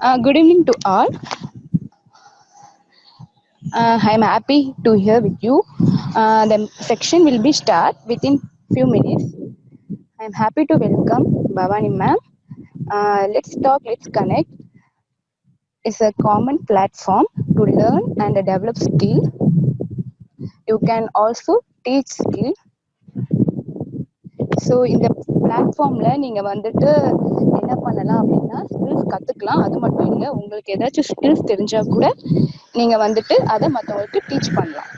Good evening to all. I'm happy to here with you. The section will be start within few minutes. I'm happy to welcome Bhavani ma'am. Let's talk, let's connect. It's a common platform to learn and develop skill. You can also teach skill. So இந்த பிளாட்ஃபார்மில் நீங்கள் வந்துட்டு என்ன பண்ணலாம் அப்படின்னா skills கற்றுக்கலாம். அது மட்டும் இல்லை, உங்களுக்கு ஏதாச்சும் ஸ்கில்ஸ் தெரிஞ்சால் கூட நீங்கள் வந்துட்டு அதை மற்றவங்களுக்கு டீச் பண்ணலாம்.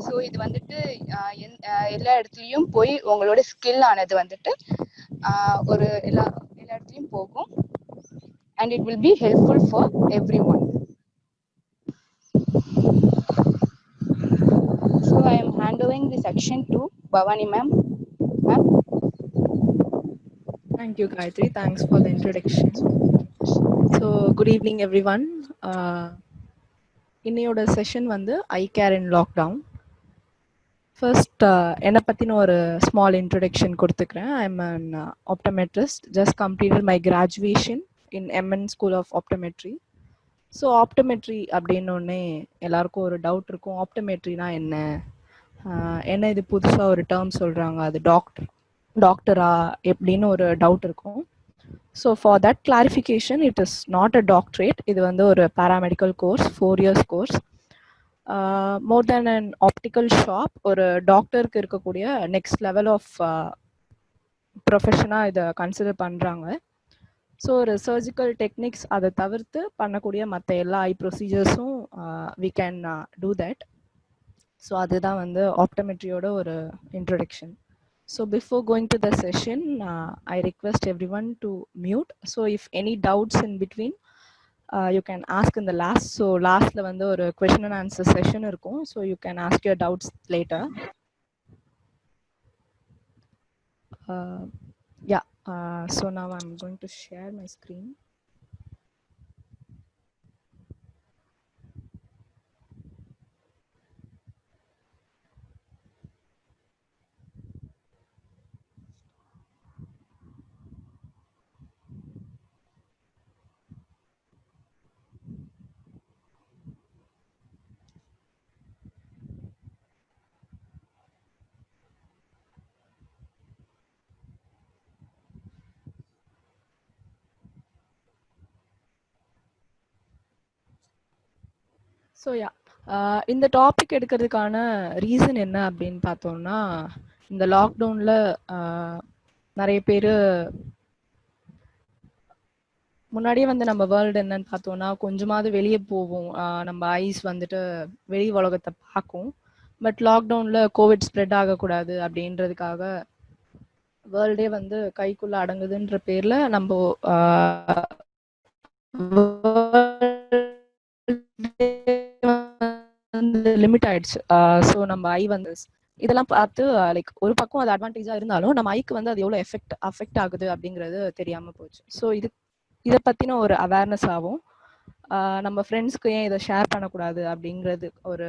ஸோ இது வந்துட்டு எல்லா இடத்துலையும் போய் உங்களோட ஸ்கில் ஆனது வந்துட்டு ஒரு எல்லா இடத்துலையும் போகும். And it will be helpful for every one. So I am handling the section to Bhavani ma'am. Ma'am. Thank you, Gayatri. Thanks for the introduction. So good evening, everyone. இன்னையோட செஷன் வந்து eye care in lockdown. First என்னை பற்றின ஒரு small introduction கொடுத்துக்கிறேன். I am an optometrist. Just completed my graduation in MN school of optometry. So optometry அப்படின்னோடனே எல்லாருக்கும் ஒரு doubt இருக்கும், ஆப்டோமெட்ரினா என்ன இது புதுசாக ஒரு டேர்ம் சொல்கிறாங்க, அது டாக்டரா எப்படின்னு ஒரு டவுட் இருக்கும். So for that clarification, it is not a doctorate. இது வந்து ஒரு paramedical course, 4 years course. More than an optical shop, ஒரு டாக்டருக்கு இருக்கக்கூடிய நெக்ஸ்ட் லெவல் ஆஃப் ப்ரொஃபஷனாக இதை கன்சிடர் பண்ணுறாங்க. ஸோ ஒரு சர்ஜிக்கல் டெக்னிக்ஸ் அதை தவிர்த்து பண்ணக்கூடிய மற்ற எல்லா ஐ ப்ரொசீஜர்ஸும் we can do that. So அதுதான் வந்து ஆப்டோமெட்ரியோட ஒரு introduction. So before going to the session, I request everyone to mute. So if any doubts in between, you can ask in the last. So last la vandu or question and answer session irukum. So you can ask your doubts later. So now I'm going to share my screen. So இந்த topic எடுக்கிறதுக்கான reason என்ன அப்படின்னு பார்த்தோம்னா, இந்த லாக்டவுனில் நிறைய பேர் முன்னாடியே வந்து நம்ம வேர்ல்டு என்னன்னு பார்த்தோம்னா கொஞ்சமாவது வெளியே போவோம், நம்ம ஐஸ் வந்துட்டு வெளி உலகத்தை பார்க்கும். பட் லாக்டவுனில் கோவிட் ஸ்ப்ரெட் ஆகக்கூடாது அப்படின்றதுக்காக வேர்ல்டே வந்து கைக்குள்ளே அடங்குதுன்ற பேரில் நம்ம லிமிட் ஆயிடுச்சு. ஸோ நம்ம ஐ வந்து இதெல்லாம் பார்த்து லைக் ஒரு பக்கம் அது அட்வான்டேஜாக இருந்தாலும் நம்ம ஐக்கு வந்து அது எவ்வளோ அஃபெக்ட் ஆகுது அப்படிங்கிறது தெரியாமல் போச்சு. ஸோ இதை பற்றின ஒரு அவேர்னஸ் ஆகும். நம்ம ஃப்ரெண்ட்ஸ்க்கு ஏன் இதை ஷேர் பண்ணக்கூடாது அப்படிங்கிறது ஒரு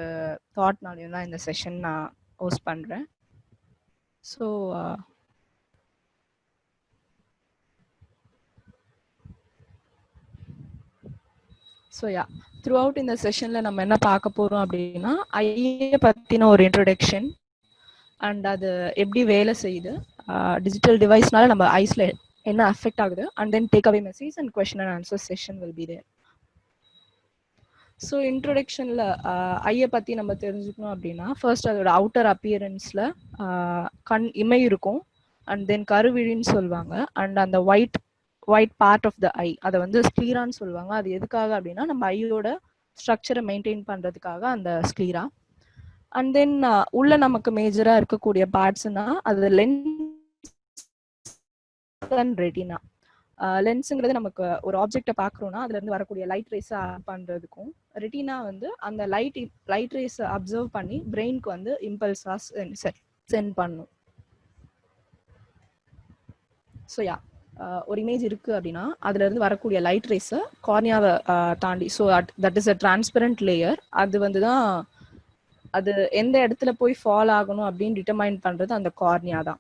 தாட்னாலையும் தான் இந்த செஷன் நான் ஹோஸ்ட் பண்ணுறேன். ஸோ த்ரூ அவுட் இந்த செஷனில் நம்ம என்ன பார்க்க போகிறோம் அப்படின்னா, ஐயை பற்றின ஒரு இன்ட்ரொடக்ஷன் அண்ட் அது எப்படி வேலை செய்யுது, டிஜிட்டல் டிவைஸ்னால நம்ம ஐஸில் என்ன அஃபெக்ட் ஆகுது, and then take away message and question and answer session will be there. So இன்ட்ரொடக்ஷனில் ஐயை பற்றி நம்ம தெரிஞ்சுக்கணும் அப்படின்னா, ஃபர்ஸ்ட் அதோட அவுட்டர் அப்பியரன்ஸில் கண் இமை இருக்கும், அண்ட் தென் கருவிழின்னு சொல்லுவாங்க, அண்ட் அந்த ஒயிட் பார்ட் ஆஃப் த ஐ அதை வந்து ஸ்க்ளீரான்னு சொல்லுவாங்க. அது எதுக்காக அப்படின்னா நம்ம ஐயோட ஸ்ட்ரக்சரை மெயின்டைன் பண்ணுறதுக்காக அந்த ஸ்க்ளீரா. அண்ட் தென் உள்ள நமக்கு மேஜராக இருக்கக்கூடிய பார்ட்ஸ்னா அது லென்ஸ் அண்ட் ரெட்டினா. லென்ஸுங்கிறது நமக்கு ஒரு ஆப்ஜெக்டை பார்க்குறோன்னா அதுலேருந்து வரக்கூடிய லைட் ரேஸை பண்ணுறதுக்கும், ரெட்டினா வந்து அந்த லைட் ரேஸை அப்சர்வ் பண்ணி பிரெயினுக்கு வந்து இம்பல்ஸாக சென்ட் பண்ணும். ஸோ ஒரு இமேஜ் இருக்குது அப்படின்னா அதுலேருந்து வரக்கூடிய லைட் ரேஸை கார்னியாவை தாண்டி, so that is a transparent layer, அது வந்து தான் அது எந்த இடத்துல போய் ஃபால் ஆகணும் அப்படின்னு டிட்டர்மைன் பண்ணுறது அந்த கார்னியா தான்.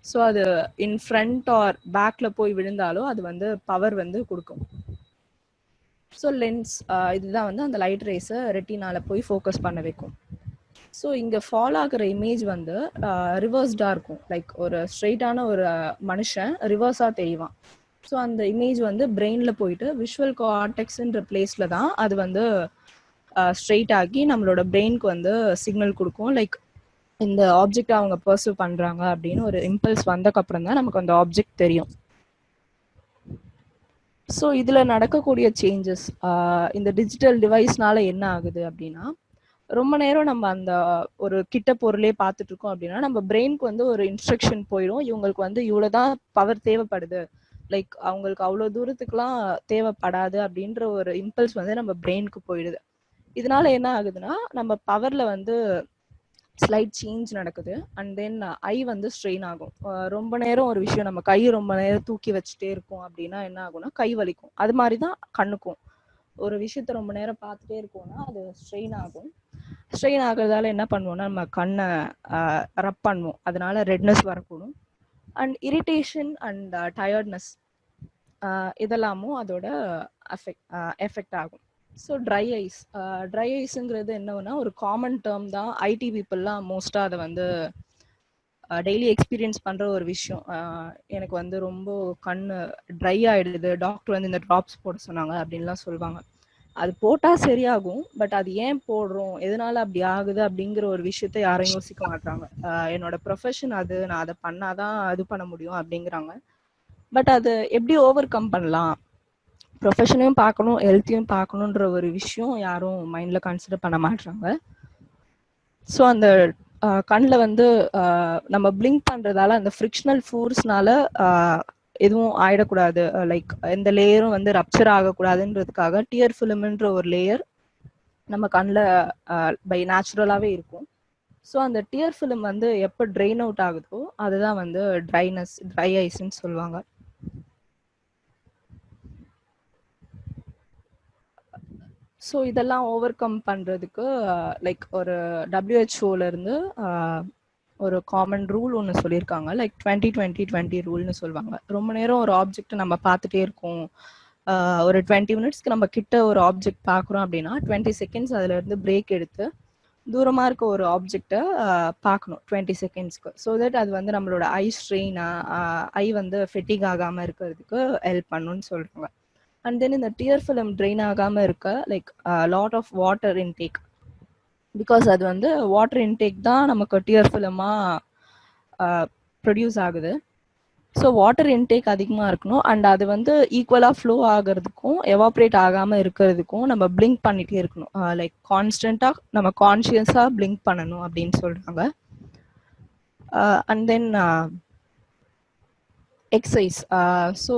ஸோ அது இன் ஃப்ரண்ட் ஆர் பேக்ல போய் விழுந்தாலும் அது வந்து பவர் வந்து கொடுக்கும். ஸோ லென்ஸ் இதுதான் வந்து அந்த லைட் ரேஸை ரெட்டினால போய் ஃபோக்கஸ் பண்ண வைக்கும். ஸோ இங்கே ஃபாலோ ஆகிற இமேஜ் வந்து ரிவர்ஸ்டாக இருக்கும். லைக் ஒரு ஸ்ட்ரெயிட்டான ஒரு மனுஷன் ரிவர்ஸாக தெரிவான். ஸோ அந்த இமேஜ் வந்து பிரெயினில் போயிட்டு விஷுவல் கார்டெக்ஸ்ன்ற பிளேஸில் தான் அது வந்து ஸ்ட்ரெயிட் ஆகி நம்மளோட பிரெயினுக்கு வந்து சிக்னல் கொடுக்கும். லைக் இந்த ஆப்ஜெக்ட் அவங்க பர்சீவ் பண்ணுறாங்க அப்படின்னு ஒரு இம்பல்ஸ் வந்தக்கப்புறம் தான் நமக்கு அந்த ஆப்ஜெக்ட் தெரியும். ஸோ இதில் நடக்கக்கூடிய சேஞ்சஸ் இந்த டிஜிட்டல் டிவைஸ்னால என்ன ஆகுது அப்படின்னா, ரொம்ப நேரம் நம்ம அந்த ஒரு கிட்ட பொருளே பார்த்துட்டு இருக்கோம் அப்படின்னா நம்ம பிரெயினுக்கு வந்து ஒரு இன்ஸ்ட்ரக்ஷன் போயிடும், இவங்களுக்கு வந்து இவ்வளோதான் பவர் தேவைப்படுது, லைக் அவங்களுக்கு அவ்வளோ தூரத்துக்குலாம் தேவைப்படாது அப்படின்ற ஒரு இம்பல்ஸ் வந்து நம்ம பிரெயினுக்கு போயிடுது. இதனால என்ன ஆகுதுன்னா நம்ம பவர்ல வந்து ஸ்லைட் சேஞ்ச் நடக்குது. அண்ட் தென் ஐ வந்து ஸ்ட்ரெயின் ஆகும். ரொம்ப நேரம் ஒரு விஷயம் நம்ம கை ரொம்ப நேரம் தூக்கி வச்சுட்டே இருக்கோம் அப்படின்னா என்ன ஆகும்னா கை வலிக்கும். அது மாதிரி தான் கண்ணுக்கும் ஒரு விஷயத்த ரொம்ப நேரம் பார்த்துட்டே இருக்கோம்னா அது ஸ்ட்ரெயின் ஆகும். ஸ்ட்ரெயின் ஆகுறதால என்ன பண்ணுவோம்னா நம்ம கண்ணை ரப் பண்ணுவோம், அதனால ரெட்னஸ் வரக்கூடும். அண்ட் இரிட்டேஷன் அண்ட் டயர்ட்னஸ் இதெல்லாமும் அதோட எஃபெக்ட் ஆகும். ஸோ ட்ரை ஐஸுங்கிறது என்னன்னா ஒரு காமன் டேர்ம் தான். ஐடி பீப்புளெலாம் மோஸ்ட்டாக அதை வந்து டெய்லி எக்ஸ்பீரியன்ஸ் பண்ணுற ஒரு விஷயம். எனக்கு வந்து ரொம்ப கண் ட்ரை ஆகிடுது, டாக்டர் வந்து இந்த ட்ராப்ஸ் போட சொன்னாங்க அப்படின்லாம் சொல்லுவாங்க. அது போட்டால் சரியாகும், பட் அது ஏன் போடுறோம், எதனால அப்படி ஆகுது அப்படிங்கிற ஒரு விஷயத்த யாரும் யோசிக்க மாட்டாங்க. என்னோட ப்ரொஃபஷன் அது, நான் அதை பண்ணாதான் இது பண்ண முடியும் அப்படிங்கிறாங்க. பட் அது எப்படி ஓவர் கம் பண்ணலாம், ப்ரொஃபஷனையும் பார்க்கணும் ஹெல்த்தையும் பார்க்கணுன்ற ஒரு விஷயம் யாரும் மைண்டில் கன்சிடர் பண்ண மாட்டாங்க. ஸோ அந்த கண்ணில் வந்து நம்ம பிளிங்க் பண்ணுறதால அந்த ஃப்ரிக்ஷனல் ஃபோர்ஸ்னால எதுவும் ஆயிடக்கூடாது, லைக் எந்த லேயரும் வந்து ரப்சர் ஆகக்கூடாதுன்றதுக்காக டியர் ஃபிலிம்ன்ற ஒரு லேயர் நம்ம கண்ணில் பை நேச்சுரலாகவே இருக்கும். ஸோ அந்த டியர் ஃபிலிம் வந்து எப்போ ட்ரெயின் அவுட் ஆகுதோ அதுதான் வந்து ட்ரை ஐஸ்ன்னு சொல்லுவாங்க. ஸோ இதெல்லாம் ஓவர் கம் பண்ணுறதுக்கு லைக் ஒரு WHO ஒரு காமன் ரூல் ஒன்று சொல்லியிருக்காங்க. லைக் 20-20-20 ரூல்னு சொல்லுவாங்க. ரொம்ப நேரம் ஒரு ஆப்ஜெக்ட் நம்ம பார்த்துட்டே இருக்கோம், ஒரு 20 மினிட்ஸ்க்கு நம்ம கிட்ட ஒரு ஆப்ஜெக்ட் பார்க்குறோம் அப்படின்னா 20 செகண்ட்ஸ் அதுலேருந்து பிரேக் எடுத்து தூரமாக இருக்க ஒரு ஆப்ஜெக்டை பார்க்கணும் 20 செகண்ட்ஸ்க்கு. ஸோ தட் அது வந்து நம்மளோட ஐ ஐ வந்து ஃபெட்டிக் ஆகாமல் இருக்கிறதுக்கு ஹெல்ப் பண்ணுன்னு சொல்கிறாங்க. அண்ட் தென் இந்த டியர் ஃபிலிம் ட்ரெயின் ஆகாமல் இருக்க like lot of water intake, because அது வந்து வாட்டர் இன்டேக் தான் நமக்கு டியர் ஃபிலிமாக ப்ரொடியூஸ் ஆகுது. ஸோ வாட்டர் இன்டேக் அதிகமாக இருக்கணும். அண்ட் அது வந்து ஈக்குவலாக ஃப்ளோ ஆகிறதுக்கும் எவாப்ரேட் ஆகாமல் இருக்கிறதுக்கும் நம்ம பிளிங்க் பண்ணிகிட்டே இருக்கணும். லைக் கான்ஸ்டண்ட்டாக நம்ம கான்ஷியஸாக பிளிங்க் பண்ணணும் அப்படின்னு சொல்கிறாங்க. And then exercise. So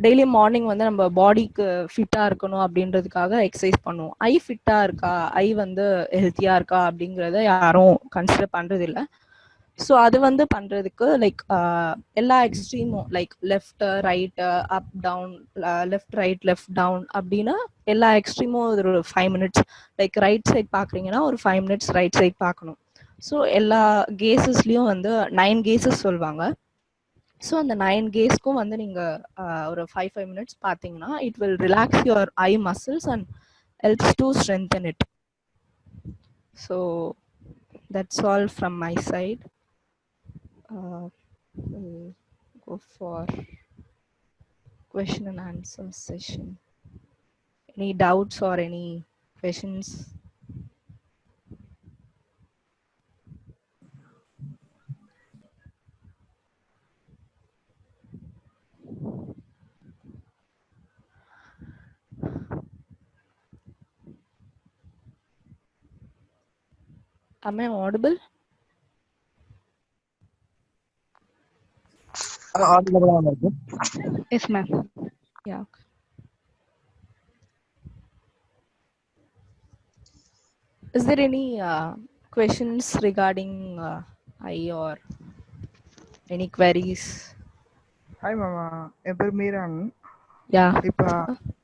daily morning வந்து நம்ம பாடிக்கு ஃபிட்டாக இருக்கணும் அப்படின்றதுக்காக எக்ஸசைஸ் பண்ணுவோம். ஐ ஃபிட்டாக இருக்கா, ஐ வந்து ஹெல்த்தியாக இருக்கா அப்படிங்கிறத யாரும் கன்சிடர் பண்ணுறதில்ல. ஸோ அது வந்து பண்ணுறதுக்கு லைக் எல்லா எக்ஸ்ட்ரீமும் like left right up down, left right left down அப்படின்னா எல்லா எக்ஸ்ட்ரீமும் ஒரு 5 மினிட்ஸ், லைக் ரைட் சைட் பார்க்குறீங்கன்னா ஒரு 5 மினிட்ஸ் ரைட் சைட் பார்க்கணும். ஸோ எல்லா கேசஸ்லேயும் வந்து 9 கேசஸ் சொல்லுவாங்க. ஸோ அந்த 9 கேஸ்க்கும் வந்து நீங்கள் ஒரு 5 மினிட்ஸ் பார்த்தீங்கன்னா it will relax your eye muscles and helps to strengthen it. So that's all from my side. We'll go for question and answer session. Any doubts or any questions? Am I audible? Yes, ma'am. Yeah. Is there any questions regarding eye or any queries? Hi mama, என் பேர் Meeran. Yeah. இப்போ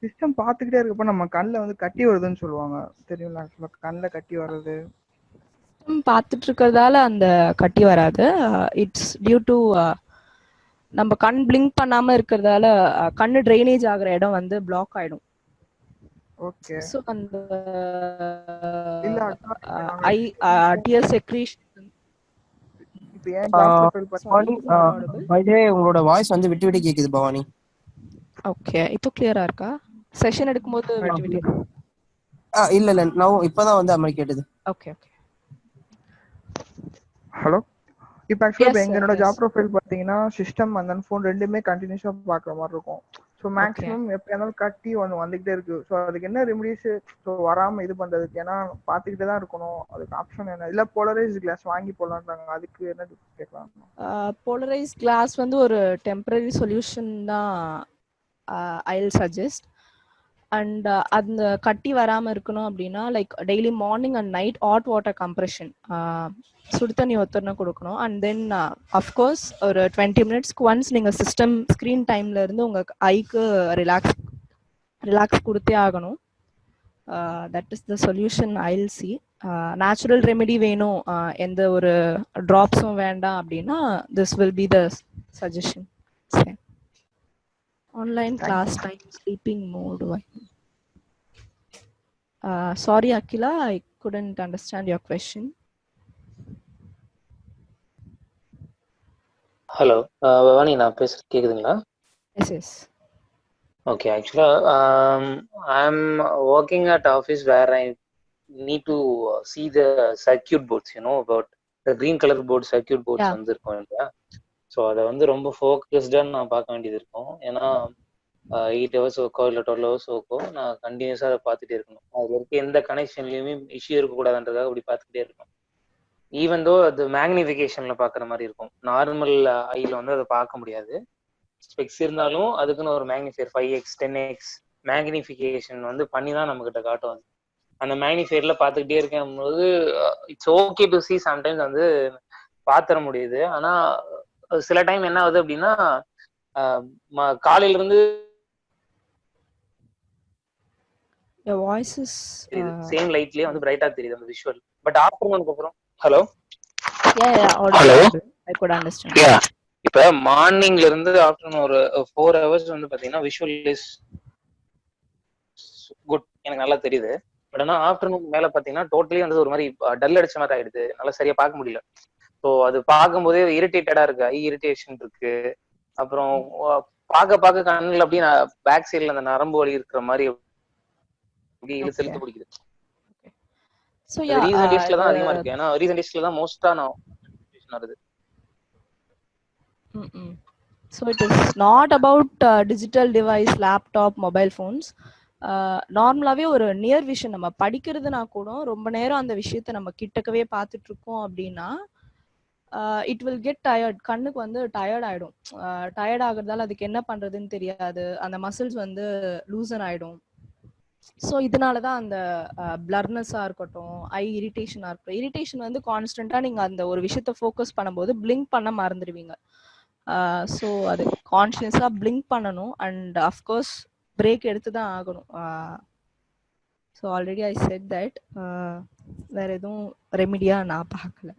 system பார்த்துக்கிட்டே இருக்கப்போ நம்ம கண்ணில் வந்து கட்டி வருதுன்னு சொல்லுவாங்க, தெரியுங்களா? கண்ணில் கட்டி வர்றது பார்த்துட்டு இருக்கிறதால அந்த கட்டி வராது. இட்ஸ் டியூ டு நம்ம கண் பிளிங்க் பண்ணாம இருக்கிறதால கண்ணு ட்ரைனேஜ் ஆகுற இடம் வந்து பிளாக் ஆயிடும். ஓகே. ஸோ அந்த இல்ல அக்கா, இப்ப நாங்க ஐ டியர் செக்ரீஷன். இப்ப ஏன் job profile sorry, not audible. By the way உங்களோட வாய்ஸ் வந்து விட்டு விட்டு கேக்குது பவானி. ஓகே, இப்போ கிளியரா இருக்கா? செஷன் எடுக்கும்போது விட்டு விட்டு. இல்ல இல்ல, நான் இப்பதான் வந்து அம்மா கேட்டது. Okay okay. ஹலோ. இப்போ ஆக்சுவலாக இப்போ Yes, sir, எங்களோட yes. ஜாப் ப்ரொஃபைல் பார்த்தீங்கன்னா சிஸ்டம் அந்த ஃபோன் ரெண்டுமே கண்டினியூஸாக பார்க்குற மாதிரி இருக்கும். ஸோ மேக்ஸிமம் எப்போ இருந்தாலும் கட்டி ஒன்று வந்துகிட்டே இருக்கு. ஸோ அதுக்கு என்ன ரெமடிஸ், ஸோ வராமல் இது பண்ணுறதுக்கு, ஏன்னா பார்த்துக்கிட்டே தான் இருக்கணும், அதுக்கு ஆப்ஷன் என்ன? இல்லை போலரைஸ் கிளாஸ் வாங்கி போடலான்றாங்க, அதுக்கு என்ன கேட்கலாம்? போலரைஸ் கிளாஸ் வந்து ஒரு டெம்பரரி சொல்யூஷன் தான் ஐ வில் சஜஸ்ட். அண்ட் அந்த கட்டி வராமல் இருக்கணும் அப்படின்னா like daily morning and night hot water compression, சுடு தண்ணி ஒத்தனை கொடுக்கணும். அண்ட் தென் அஃப்கோர்ஸ் ஒரு 20 மினிட்ஸ்க்கு ஒன்ஸ் நீங்கள் சிஸ்டம் ஸ்க்ரீன் டைம்ல இருந்து உங்கள் ஐக்கு ரிலாக்ஸ் கொடுத்தே ஆகணும். That is the solution I will see. Natural remedy வேணும், எந்த ஒரு ட்ராப்ஸும் வேண்டாம் அப்படின்னா this will be the suggestion. Online class time, sleeping mode. Sorry, Akila, I couldn't understand your question. Hello Bhavani, நான் பேசுறது கேக்குதுங்களா? Yes, yes. Okay, actually, I'm working at office where I need to see the circuit boards, about the green color board circuit boards வந்து இருக்கும் இல்லையா? So அதை வந்து ரொம்ப ஃபோக்கஸ்டாக நான் பார்க்க வேண்டியது இருக்கும். ஏன்னா 8 hours ஒர்க்கோ இல்லை 12 hours ஒர்க்கோ நான் கண்டினியூஸாக அதை பார்த்துட்டே இருக்கணும். அதில் இருக்க எந்த கனெக்ஷன்லையுமே இஷ்யூ இருக்கக்கூடாதுன்றதாக அப்படி பார்த்துக்கிட்டே இருக்கணும். ஈவன் தோ அது மேக்னிஃபிகேஷனில் பார்க்குற மாதிரி இருக்கும். நார்மல் ஐயில் வந்து அதை பார்க்க முடியாது. ஸ்பெக்ஸ் இருந்தாலும் அதுக்குன்னு ஒரு மேக்னிஃபையர் 5x 10x மேக்னிஃபிகேஷன் வந்து பண்ணி தான் நம்மக்கிட்ட காட்டும். அது அந்த மேக்னிஃபையரில் பார்த்துக்கிட்டே இருக்கும் போது it's okay to C. Sometimes வந்து பார்த்துட முடியுது. ஆனால் சில டைம் என்ன ஆகுது அப்படின்னா காலையில இருந்து சேம் லைட்லயே வந்து பிரைட்டா தெரியுது அந்த விஷுவல். பட் ஆஃப்டர்நூனுக்கு அப்புறம் hello hello I could understand. இப்ப மார்னிங்ல இருந்து ஆஃப்டர்நூன் ஒரு 4 hours வந்து பாத்தீங்கன்னா விஷுவல் இஸ் குட், எனக்கு நல்லா தெரியுது. பட் ஆனா ஆஃப்டர்நூன் மேல பாத்தீங்கன்னா டோட்டலி வந்து ஒரு மாதிரி டல் அடிச்ச மாதிரி ஆயிடுது, நல்லா சரியா பார்க்க முடியல. ஸோ அது பார்க்கும்போதே இரிட்டேட்டடா இருக்கு, ஐ இரிட்டேஷன் இருக்கு. அப்புறம் பார்க்க கண்ணுல அப்படியே பேக் சைட்ல அந்த நரம்பு வலி இருக்கிற மாதிரி அப்படியே இழுத்து பிடிக்குது. ரீசன்ட் டேஸ்ல தான் அதிகமா இருக்கு. ஏன்னா ரீசன்ட் டேஸ்ல தான் மோஸ்டா நான் வருது. So it is not about digital device, laptop, mobile phones. நார்மலாவே ஒரு நியர் விஷன், நம்ம படிக்கிறதுனா கூட ரொம்ப நேரம் அந்த விஷயத்த நம்ம கிட்டக்கவே பார்த்துட்டு இருக்கோம் அப்படின்னா இட் வில் கெட் டயர்ட். கண்ணுக்கு வந்து டயர்ட் ஆயிடும். டயர்ட் ஆகுறதால அதுக்கு என்ன பண்றதுன்னு தெரியாது, அந்த மசில்ஸ் வந்து லூசன் ஆயிடும். ஸோ இதனாலதான் அந்த பிளர்னஸா இருக்கட்டும், ஐ இரிட்டேஷனா இருக்கட்டும். இரிட்டேஷன் வந்து கான்ஸ்டன்டா நீங்க அந்த ஒரு விஷயத்த ஃபோக்கஸ் பண்ணும்போது பிளிங்க் பண்ண மறந்துடுவீங்க. ஸோ அது கான்ஷியஸா பிளிங்க் பண்ணணும். அண்ட் அஃப்கோர்ஸ் பிரேக் எடுத்து தான் ஆகணும். So already I set that. வேற எதுவும் ரெமிடியா நான் பார்க்கல.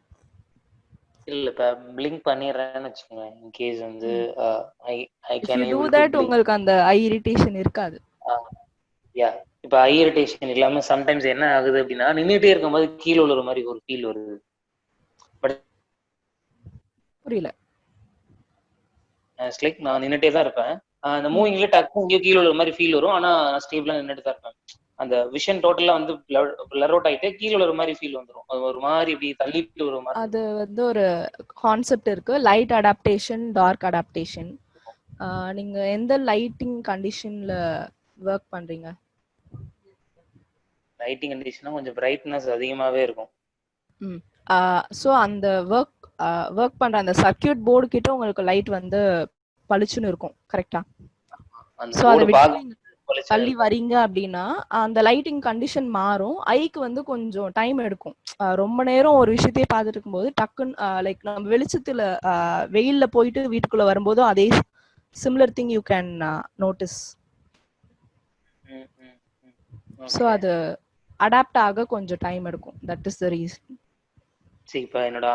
இல்ல இப்ப பிளிங்க் பண்ணிடுறேன்னு வச்சுக்கோங்க, இன் கேஸ் வந்து ஐ கேன் டு தட் உங்களுக்கு அந்த ஐ இரிட்டேஷன் இருக்காது. யா, இப்ப ஐ இரிட்டேஷன் இல்லாம சம்டைம்ஸ் என்ன ஆகுது அப்படின்னா நின்னுட்டே இருக்கும்போது கீழே உள்ள மாதிரி ஒரு ஃபீல் வருது. பட் புரியல. லைக் நான் நின்னுட்டே தான் இருப்பேன், அந்த மூவிங்ல டக்கு இங்கே கீழே உள்ள மாதிரி ஃபீல் வரும். ஆனா நான் ஸ்டேபிளா நின்னுட்டு தான் இருப்பேன். அந்த விஷன் டோட்டலா வந்து பிளர் அவுட் ஆயிட்டு கீழே ஒரு மாதிரி ஃபீல் வந்துடும். அது ஒரு மாதிரி இப்படி தள்ளிட்டு ஒரு மாதிரி. அது வந்து ஒரு கான்செப்ட் இருக்கு, லைட் அடாப்டேஷன், டார்க் அடாப்டேஷன். நீங்க எந்த லைட்டிங் கண்டிஷன்ல ஒர்க் பண்றீங்க? லைட்டிங் கண்டிஷனா கொஞ்சம் பிரைட்னஸ் அதிகமாவே இருக்கும். ஸோ அந்த ஒர்க் பண்ற அந்த சர்க்கியூட் போர்டு கிட்ட உங்களுக்கு லைட் வந்து பளிச்சுன்னு இருக்கும், கரெக்டா? ஸோ அதை தள்ளி வரீங்க அப்படின்னா அந்த லைட்டிங் கண்டிஷன் மாறும். ஐக்கு வந்து கொஞ்சம் டைம் எடுக்கும். ரொம்ப நேரம் ஒரு விஷயத்தையே பார்த்துட்டு இருக்கும்போது டக்குன்னு லைக் நம்ம வெளிச்சத்துல வெயில்ல போயிட்டு வீட்டுக்குள்ள வரும்போதும் அதே similar thing you can notice. So அது அடாப்ட் ஆக கொஞ்சம் டைம் எடுக்கும். That is the reason. இப்போ என்னோட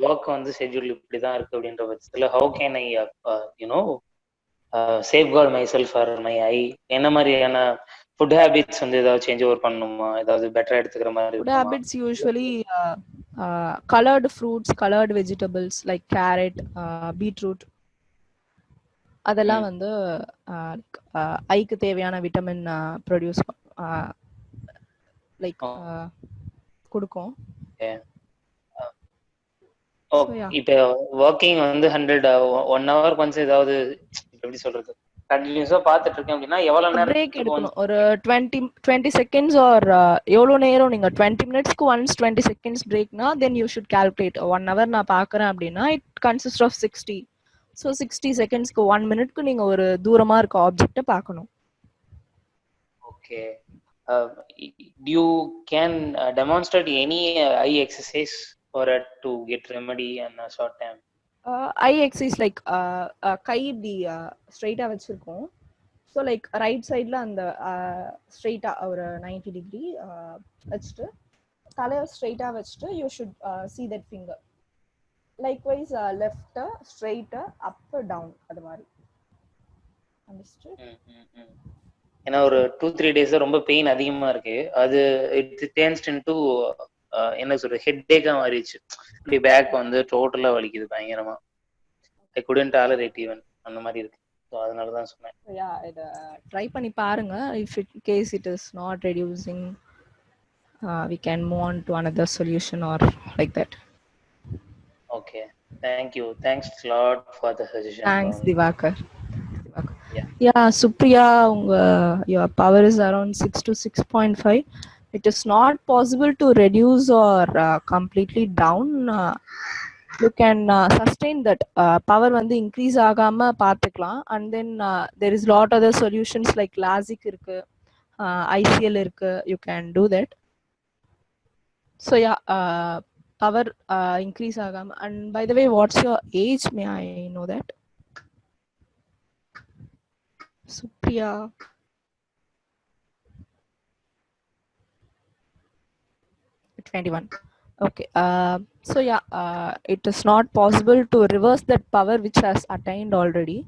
ஒர்க் வந்து ஷெட்யூல் இப்படிதான் இருக்கு அப்படின்ற பட்சத்துல how can I you know safeguard myself or my eye, என்ன மாதிரியான ஃபுட் ஹேபிட்ஸ் வந்து ஏதாவது சேஞ்ச் ஓவர் பண்ணணுமா, ஏதாவது பெட்டரா எடுத்துக்கிற மாதிரி Food இருக்குமா? habits usually colored fruits, colored vegetables like carrot, beetroot. அதெல்லாம் வந்து ஐக்கு தேவையான விட்டமின் ப்ரொடியூஸ் லைக் கொடுக்கும். இப்போ ஒர்க்கிங் வந்து 1 hour ஒன்ஸ் ஏதாவது எப்படி சொல்றது கண்டினியூஸா பார்த்துட்டு இருக்கேன் அப்படின்னா எவ்வளவு நேரம் பிரேக் எடுக்கணும். ஒரு 20 செகண்ட்ஸ் ஆர் எவ்வளவு நேரம் நீங்க 20 மினிட்ஸ்க்கு ஒன்ஸ் 20 செகண்ட்ஸ் பிரேக்னா then you should calculate 1 hour நான் பாக்குறேன் அப்படின்னா இட் கன்சிஸ்ட் ஆஃப் 60. ஸோ 60 செகண்ட்ஸ்க்கு 1 மினிட்க்கு நீங்க ஒரு தூரமா இருக்க ஆப்ஜெக்ட பார்க்கணும். Okay, you can demonstrate any eye exercise for it to get remedy in a short time? Eye exercise like கை இப்படி ஸ்ட்ரைட்டா வச்சிருக்கோம். ஸோ லைக் ரைட் சைடில் அந்த ஸ்ட்ரெயிட்டா ஒரு 90 டிகிரி வச்சுட்டு தலையை ஸ்ட்ரெயிட்டாக வச்சுட்டு you should see that finger. Likewise left straight up down அது மாதிரி. ஏன்னா ஒரு 2-3 days ரொம்ப பெயின் அதிகமா இருக்கு. அது இட் டேர்ன்ஸ் இன்டு என்ன சொல்றது ஹெட்டேக்கா மாறிடுச்சு. இப்படி பேக் வந்து டோட்டலா வலிக்குது பயங்கரமா. ஐ குடன்ட் டாலரேட் ஈவன் அந்த மாதிரி இருக்கு. ஸோ அதனால தான் சொன்னேன். யா, இதை ட்ரை பண்ணி பாருங்க. If it case it is not reducing we can move on to another solution or like that. Okay, thank you. Thanks a lot for the suggestion. Thanks, Divakar. Yeah, Supriya, your power is around 6 to 6.5. It is not possible to reduce or completely down. You can sustain that power வந்து increase ஆகாம பார்த்துக்கலாம். And then there is lot other solutions like LASIK இருக்கு, ICL இருக்கு. You can do that. So yeah, power increase agam. And by the way, what's your age? May I know that? Supriya. At 21. Okay. So yeah, it is not possible to reverse that power which has attained already.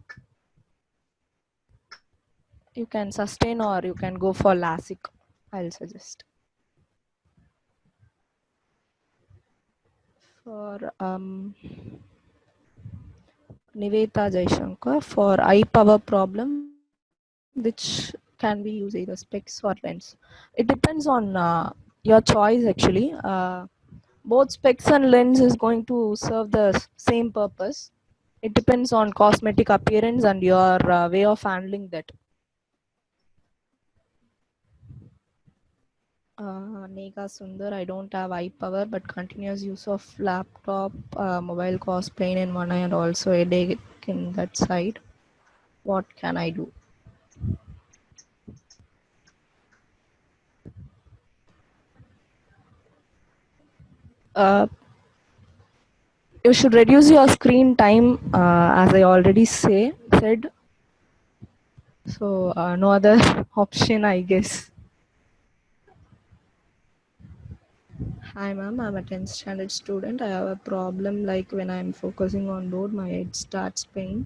You can sustain or you can go for LASIK, I'll suggest. For Niveta Jaishankar, for eye power problem, which can be used either specs or lens. It depends on your choice actually. Both specs and lens is going to serve the same purpose. It depends on cosmetic appearance and your way of handling that. Nega Sundar, I don't have eye power but continuous use of laptop, mobile cause pain in one eye and also headache in that side. What can I do? You should reduce your screen time, as I already said. So no other option, I guess. Hi ma'am, I'm a 10th standard student. I have a problem like when I'm focusing on board, my head starts pain.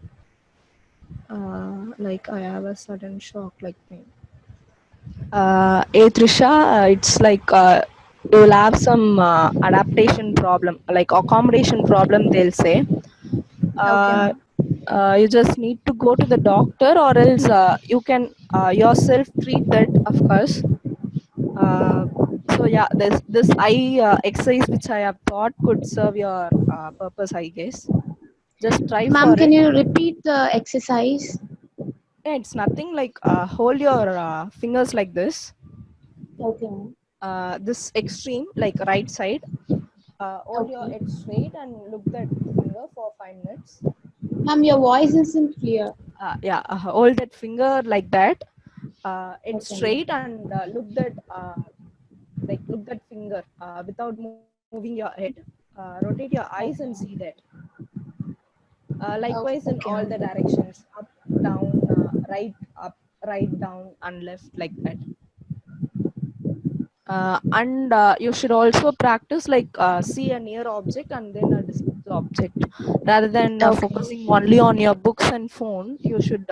Like I have a sudden shock like pain. Trisha, it's like you will have some adaptation problem, like accommodation problem, they'll say. Okay. You just need to go to the doctor or else you can yourself treat that, of course. So yeah, this eye exercise which I have thought could serve your purpose, I guess. Just try for Ma'am, can it. you repeat the exercise? Yeah, it's nothing like hold your fingers like this. Okay. This extreme, like right side. Hold your head straight and look that finger for 5 minutes. Ma'am, your voice isn't clear. Yeah, hold that finger like that. It's Okay. straight and look that finger without moving your head. Rotate your eyes and see that. Likewise in all the directions, up, down, right, up, right, down, and left, like that. And you should also practice like see a near object and then a distant object rather than focusing only on your books and phone. You should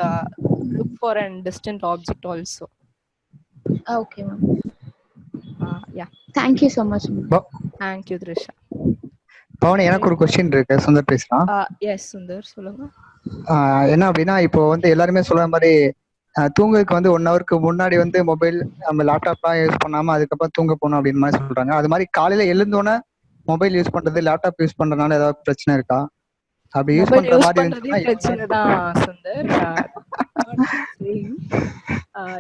look for a distant object also. Okay, ma'am. Yeah, Thank you so much, ma'am. thank you, Trisha. பவனி, எனக்கு ஒரு question இருக்கு. சுந்தர் பேசுறான். S Sundar, சொல்லுங்க. என்ன அப்படின்னா, இப்போ வந்து எல்லாருமே சொல்ற மாதிரி தூங்குறதுக்கு வந்து 1 ஹவருக்கு முன்னாடி வந்து மொபைல் நம்ம லேப்டாப்லாம் யூஸ் பண்ணாம அதுக்கப்புறம் தூங்க போகணும் அப்படின்னு மாதிரி சொல்றாங்க. அது மாதிரி காலையில எழுந்தோன்னே மொபைல் யூஸ் பண்றது, லேப்டாப் யூஸ் பண்றதுனால ஏதாவது பிரச்சனை இருக்கா? அப்படி யூஸ் பண்ற மாதிரி இருந்துச்சுன்னா பிரச்சனை தான் சுந்தர்.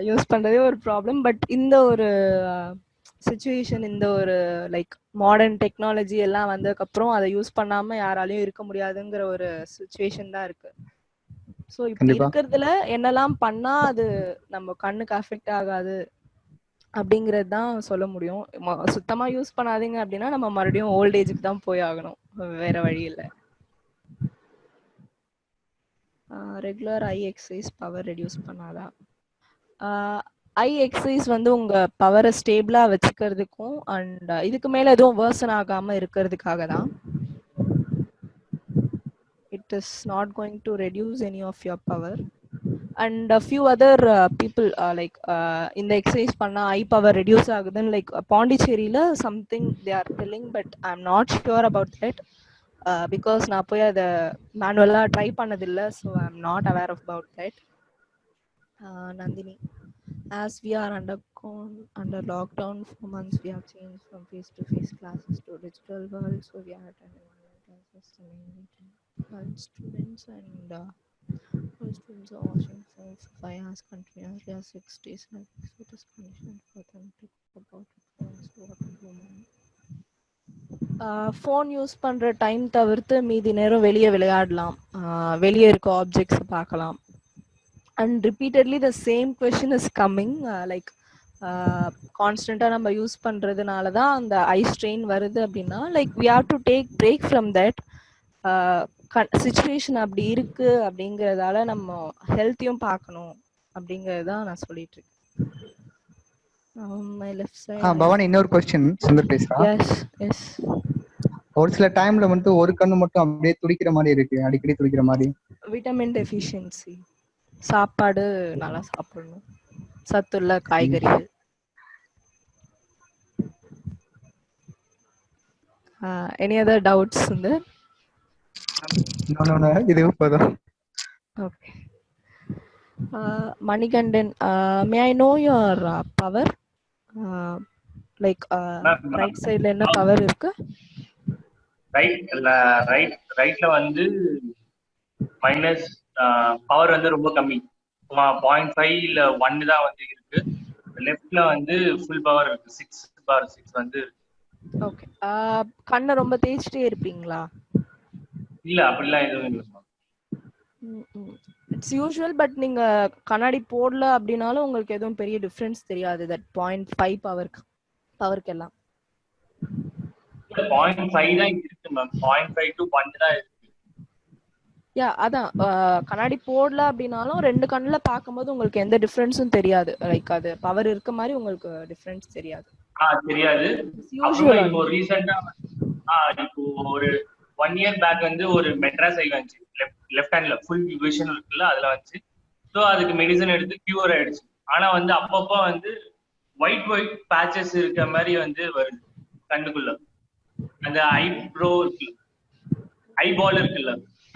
யூஸ் பண்றதே ஒரு ப்ராப்ளம். பட் இந்த ஒரு சிச்சுவேஷன், இந்த ஒரு லைக் மாடர்ன் டெக்னாலஜி எல்லாம் வந்ததுக்கு அப்புறம் அதை யூஸ் பண்ணாம யாராலையும் இருக்க முடியாதுங்கிற ஒரு சிச்சுவேஷன் தான் இருக்கு. ஸோ இப்படி இருக்கிறதுல என்னெல்லாம் பண்ணா அது நம்ம கண்ணுக்கு அஃபெக்ட் ஆகாது அப்படிங்கிறது தான் சொல்ல முடியும். சுத்தமா யூஸ் பண்ணாதீங்க அப்படின்னா நம்ம மறுபடியும் ஓல்ட் ஏஜுக்கு தான் போய் ஆகணும், வேற வழி இல்லை. ரெகுலர் ஐ எக்ஸசைஸ் பவர் ரெடியூஸ் பண்ணாதா? ஐ எக்ஸசைஸ் வந்து உங்க பவரை ஸ்டேபிளா வச்சுக்கிறதுக்கும் அண்ட் இதுக்கு மேல எதுவும் வேர்சன் ஆகாம இருக்கிறதுக்காக தான். It is not going to reduce any of your power. And a few other people like in the exercise panna eye power reduce agudun like Pondicherryla something they are telling, but I'm not sure about that because na poy ada manually try pannadilla, so I'm not aware about that. Nandini, as we are under lockdown for months, we have changed from face to face classes to digital world, so we are attending online classes and students and all students are watching phones for 5 hours continuously or 6 days. It is punishment for them to talk about phones to what to do. Phone use பண்ற time தவிர்த்து மீதி நேரம் வெளியே விளையாடலாம், வெளியே இருக்க objects பார்க்கலாம். And repeatedly the same question is coming, like கான்ஸ்டன்டா நம்ம யூஸ் பண்றதுனால தான் அந்த ஐ ஸ்ட்ரெயின் வருது அப்படின்னா, like we have to take break from that. Situation அப்படி இருக்கு அப்படிங்கறதால நம்ம ஹெல்த்தையும் பார்க்கணும் அப்படிங்கறது தான் நான் சொல்லிட்டு இருக்கேன். பவானி, இன்னொரு கொஸ்டின் சுந்தர் பேசுறா. Yes yes. ஒரு சில டைம்ல வந்து ஒரு கண்ணு மட்டும் அப்படியே துடிக்கிற மாதிரி இருக்கு, அடிக்கடி துடிக்கிற மாதிரி. Vitamin deficiency. சாப்பாடு நல்லா சாப்பிடணும், சத்துள்ள காய்கறிகள். எனி அதர் டவுட்ஸ் வந்து? இது போதும். Okay. Manikandan, may I know your power? Like right side la enna power irukku? ரைட்ல வந்து மைனஸ் பவர் வந்து ரொம்ப கம்மி, 0.5 இல்ல 1 தான் வந்து இருக்கு. லெஃப்ட்ல வந்து ஃபுல் பவர் இருக்கு, 6/6 வந்து இருக்கு. ஓகே. கண்ணை ரொம்ப தேய்ச்சிட்டே இருப்பீங்களா? இல்ல, அப்படிலாம் எதுவும் இல்லை. It's usual. பட் நீங்க கண்ணாடி போடல அப்படின்னாலும் உங்களுக்கு எதுவும் பெரிய டிஃபரன்ஸ் தெரியாது. தட் 0.5 பவருக்கு எல்லாம் 0.5 தான் இருக்கு மேம். 0.5 to 1 தான் இருக்கு. யா, அதான் கண்ணாடி போடல அப்படின்னாலும் 2 கண்ணுல பார்க்கும்போது உங்களுக்கு எந்த டிஃபரன்ஸும் தெரியாது. லைக் அது பவர் இருக்க மாதிரி உங்களுக்கு டிஃபரன்ஸ் தெரியாது. தெரியாது. இப்போ ரீசெண்டா இப்போ ஒரு 1 year பேக் வந்து ஒரு மெட்ராஸ் ஐ வந்துச்சு, லெஃப்ட் ஹேண்ட்ல ஃபுல் விஷன் இருக்குல்ல, அதுல வந்துச்சு. ஸோ அதுக்கு மெடிசன் எடுத்து கியூர் ஆயிடுச்சு. ஆனா வந்து அப்பப்போ வந்து ஒயிட் பேச்சஸ் இருக்க மாதிரி வந்து வருது கண்ணுக்குள்ள. அந்த ஐப்ரோ இருக்குல்ல, ஐபால் இருக்குல்ல,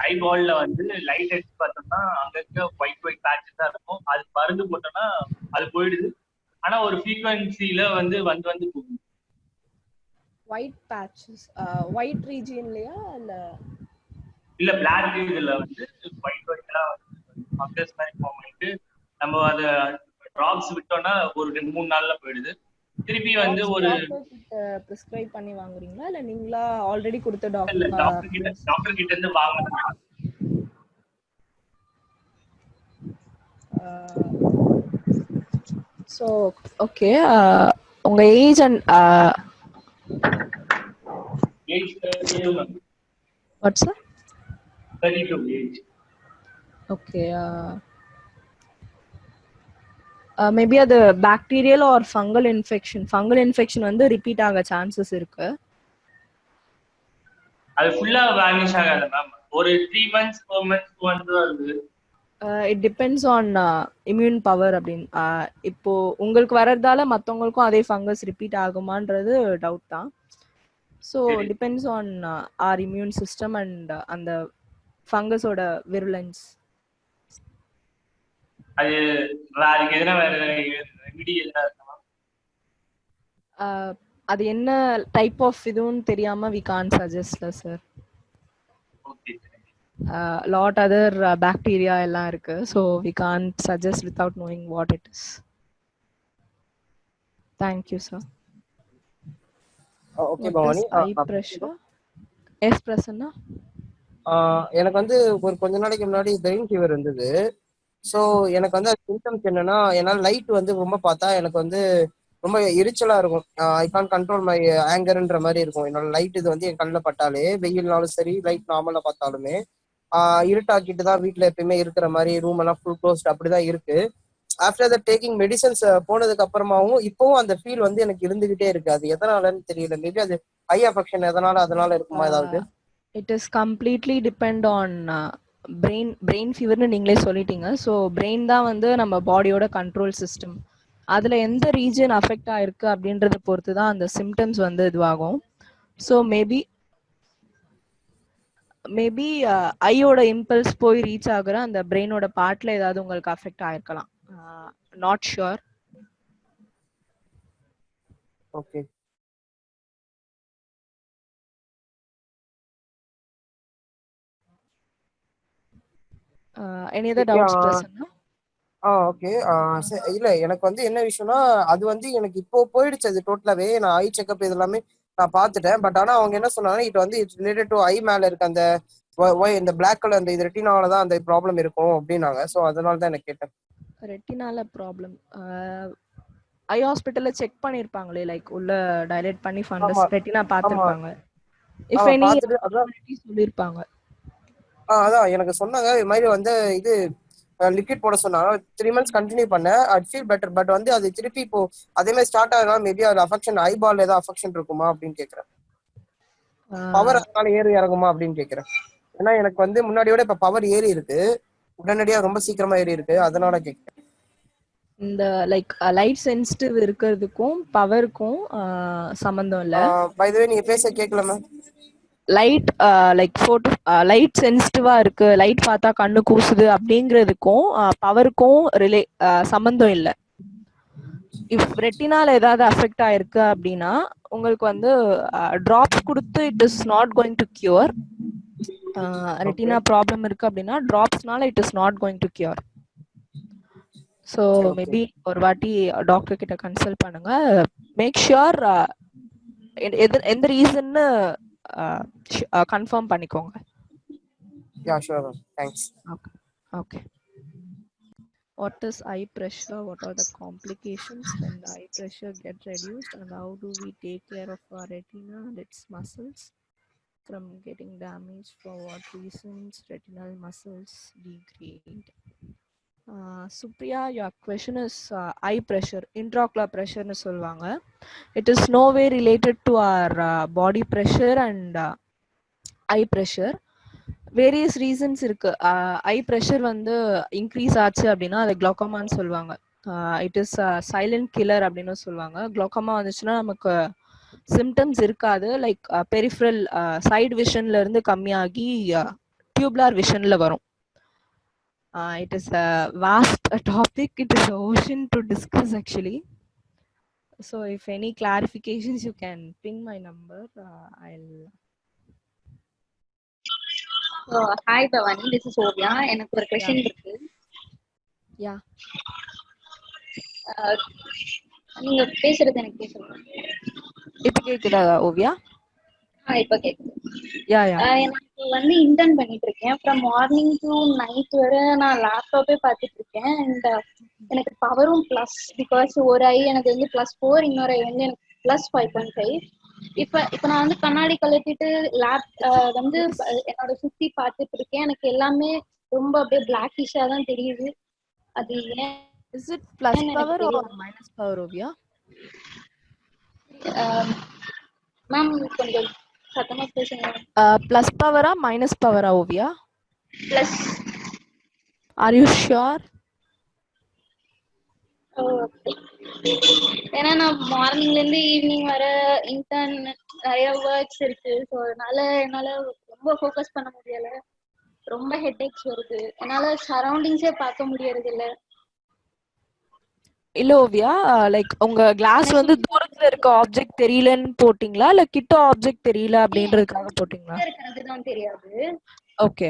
ஐபால்ல வந்து லைட் அடிச்சு பார்த்தோம்னா அங்கங்க ஒயிட் பேச்சஸ் தான் இருக்கும். அது மருந்து போட்டோம்னா அது போயிடுது. ஆனா ஒரு ஃப்ரீக்வன்சில வந்து வந்து போகுது. ஒயிட் பேச்சஸ் ஒயிட் ரீஜியன்லயா இல்ல பிளாக் இதுல வந்து ஒயிட்டா ஃபங்கஸ் மாதிரி ஃபார்ம் ஆயிட்டு நம்ம அத டிராப்ஸ் விட்டோம்னா ஒரு 2-3 நாள்ல போயிடுது. திருப்பி வந்து ஒரு பிரிஸ்கிரைப் பண்ணி வாங்குறீங்களா இல்ல நீங்களா ஆல்ரெடி கொடுத்த டாக்டர் கிட்ட இருந்து வாங்குறீங்களா? So okay. உங்க age and age 32. What's sir? 32 age. Okay. Maybe அது பாக்டீரியல் ஆர் ஃபங்கல் இன்ஃபெக்ஷன் வந்து ரிப்பீட் ஆக சான்சஸ் இருக்கு. அது ஃபுல்லா வானிஷ் ஆகாது மேம். ஒரு 3 months 4 months 2 months வருது. It depends on immune power அப்படின்னு. இப்போ உங்களுக்கு வர்றதால மற்றவங்களுக்கும் அதே ஃபங்கஸ் ரிப்பீட் ஆகுமான்றது டவுட் தான். So depends on our immune system and அந்த ஃபங்கஸோட விருலன்ஸ். அதுக்கு எதனா வேற ரெமிடி எதனா இருக்கா? அது என்ன டைப் ஆஃப் இதுன்னு தெரியாம we can't suggest sir. Okay. lot other bacteria எல்லாம் இருக்கு. So we can't suggest without knowing what it is. Thank you sir. Okay Bhavani. high pressure. Yes Prasanna. எனக்கு வந்து ஒரு கொஞ்ச நாளைக்கு முன்னாடி பிரெயின் ஃபீவர் இருந்தது. ஸோ எனக்கு வந்து சிம்டம்ஸ் என்னன்னா, என்னால் லைட் வந்து ரொம்ப பார்த்தா எனக்கு வந்து ரொம்ப எரிச்சலா இருக்கும். ஐ கான் கண்ட்ரோல் மை ஆங்கர்ன்ற மாதிரி இருக்கும். என்னோட லைட் இது வந்து என் கண்ணில் பட்டாலே, வெயில்னாலும் சரி லைட் நார்மலா பார்த்தாலுமே இருட்டாக்கிட்டு தான் வீட்டில் எப்பயுமே இருக்கிற மாதிரி, ரூம் எல்லாம் ஃபுல் க்ளோஸ்ட் அப்படிதான் இருக்கு. ஆஃப்டர் த டேக்கிங் மெடிசன்ஸ் போனதுக்கு அப்புறமாவும் இப்பவும் அந்த ஃபீல் வந்து எனக்கு இருந்துகிட்டே இருக்கு. அது எதனாலன்னு தெரியல. மேபி அது ஐ அஃபெக்ஷன் அதனால இருக்குமா ஏதாவது? It is completely depend on brain feverன்னு நீங்களே சொல்லிட்டீங்க. ஸோ பிரெயின் தான் வந்து நம்ம பாடியோட கண்ட்ரோல் சிஸ்டம். அதுல எந்த ரீஜன் அஃபெக்ட் ஆயிருக்கு அப்படின்றத பொறுத்து தான் அந்த சிம்டம்ஸ் வந்து இதுவாகும். ஸோ மேபி ஐயோட இம்பல்ஸ் போய் ரீச் ஆகுற அந்த பிரெயினோட பார்ட்ல ஏதாவது உங்களுக்கு அஃபெக்ட் ஆயிருக்கலாம். Not sure. Okay. Any other doubts Prasanna? Okay. இல்ல எனக்கு வந்து என்ன விஷயம்னா, அது வந்து எனக்கு இப்போ போயிடுச்சு அது டோட்டலாவே. நான் ஐ செக்அப் இது எல்லாமே நான் பார்த்துட்டேன். பட் ஆனா அவங்க என்ன சொன்னாங்க, இது வந்து இட்ஸ் ரிலேட்டட் டு ஐ மேல இருக்க அந்த இந்த பிளாக் கலர் அந்த இது ரெட்டினால தான் அந்த ப்ராப்ளம் இருக்கும் அப்படின்னாங்க. ஸோ அதனால தான் எனக்கு கேட்டேன். ரெட்டினால ப்ராப்ளம் ஐ ஹாஸ்பிட்டல்ல செக் பண்ணிருப்பாங்களே, லைக் உள்ள டைலேட் பண்ணி ஃபண்டஸ் ரெட்டினா பார்த்திருப்பாங்க. இஃப் எனி சொல்லிருப்பாங்க. அதான் எனக்கு சொன்னாங்க இது மாதிரி வந்து இது லிக்விட் போட சொன்னாங்க. 3 months கண்டினியூ பண்ணேன். I feel better. பட் வந்து அது திருப்பி இப்போ அதே மாதிரி ஸ்டார்ட் ஆகலாம். மேபி அது அஃபெக்ஷன் ஐபால் ஏதாவது அஃபெக்ஷன் இருக்குமா அப்படின்னு கேட்கறேன். பவர் அதனால ஏறி இறங்குமா அப்படின்னு கேட்கறேன். ஏன்னா எனக்கு வந்து முன்னாடியோட இப்ப பவர் ஏறி இருக்கு, உடனடியா ரொம்ப சீக்கிரமா ஏறி இருக்கு. அதனால கேட்கறேன். இந்த லைக் லைட் சென்சிட்டிவ் இருக்கிறதுக்கும் பவருக்கும் சம்பந்தம் இல்ல. பை தி வே நீங்க பேச கேட்கல ma'am. Light like photo light சென்சிட்டிவா இருக்கு, லைட் பார்த்தா கண்ணு கூசுது அப்படிங்கிறதுக்கும் பவருக்கும் சம்பந்தம் இல்லை. இஃப் ரெட்டினால ஏதாவது அஃபெக்ட் ஆயிருக்கு அப்படின்னா உங்களுக்கு வந்து டிராப்ஸ் கொடுத்து it is not going to cure. Retina problem இருக்கு அப்படின்னா டிராப்ஸ்னால it is not going to cure. So maybe ஒரு வாட்டி டாக்டர் கிட்ட கன்சல்ட் பண்ணுங்க. மேக் ஷுர் எந்த ரீசன்னு கன்ஃபார்ம் பண்ணிக்கோங்க. Yeah, sure ma'am. Thanks. Okay. What is eye pressure? What are the complications when the eye pressure get reduced, and how do we take care of our retina and its muscles from getting damaged? For what reasons retinal muscles degrade? Supriya, your question is eye pressure, intraocular pressure nu solvanga. It is no way related to our body pressure and eye pressure. Various reasons இருக்கு. ஐ pressure வந்து increase ஆச்சு அப்படின்னா அது குளோக்கோமான்னு சொல்லுவாங்க. It is silent killer அப்படின்னு சொல்லுவாங்க. Glaucoma வந்துச்சுன்னா நமக்கு சிம்டம்ஸ் இருக்காது. லைக் பெரிஃபரல் சைடு விஷன்ல இருந்து கம்மியாகி டியூப்லார் விஷன்ல வரும். It is a vast topic. It is an ocean to discuss actually. So if any clarifications you can ping my number. I'll hi Bhavani, this is Oviya. எனக்கு ஒரு question இருக்கு. யா, நீங்க பேசுறது எனக்கு கேக்குது. இப்ப கேக்குதா ஓவியா? இப்ப கேக்குது. யா யா. எனக்கு வந்து இன்டர்ன் பண்ணிட்டு இருக்கேன். ஃப்ரம் மார்னிங் டு நைட் வரை நான் லேப்டாப்பே பார்த்துட்டு இருக்கேன். அண்ட் எனக்கு பவரும் பிளஸ், பிகாஸ் ஒரு ஐ எனக்கு வந்து +4, இன்னொரு ஐ வந்து எனக்கு +5.5. இப்ப நான் வந்து கண்ணாடி கழட்டிட்டு லேப் வந்து என்னோட சுத்தி பார்த்துட்டு இருக்கேன். எனக்கு எல்லாமே ரொம்ப அப்படியே பிளாக்கிஷா தான் தெரியுது. அது ஏன் Is it plus எனக்கு power or தெரியும் minus power, Ovia? மேம் கொஞ்சம் சத்தமா பேசுங்க. Plus power or minus power, Ovia? Plus. Are you sure? ஏன்னா நான் மார்னிங்ல இருந்து ஈவினிங் வர இன்டர்ன் நிறைய ஒர்க்ஸ் இருக்கு. ஸோ அதனால என்னால ரொம்ப ஃபோக்கஸ் பண்ண முடியல. ரொம்ப ஹெட்ஏக்ஸ் வருது. என்னால சரௌண்டிங்ஸே பார்க்க முடியறது இல்ல. இல்ல ஓவியா, லைக் உங்க கிளாஸ் வந்து தூரத்துல இருக்க ஆப்ஜெக்ட் தெரியலன்னு போட்டீங்களா இல்ல கிட்ட ஆப்ஜெக்ட் தெரியல அப்படின்றதுக்காக போட்டீங்களா? இருக்கிறதுதான் தெரியாது. ஓகே.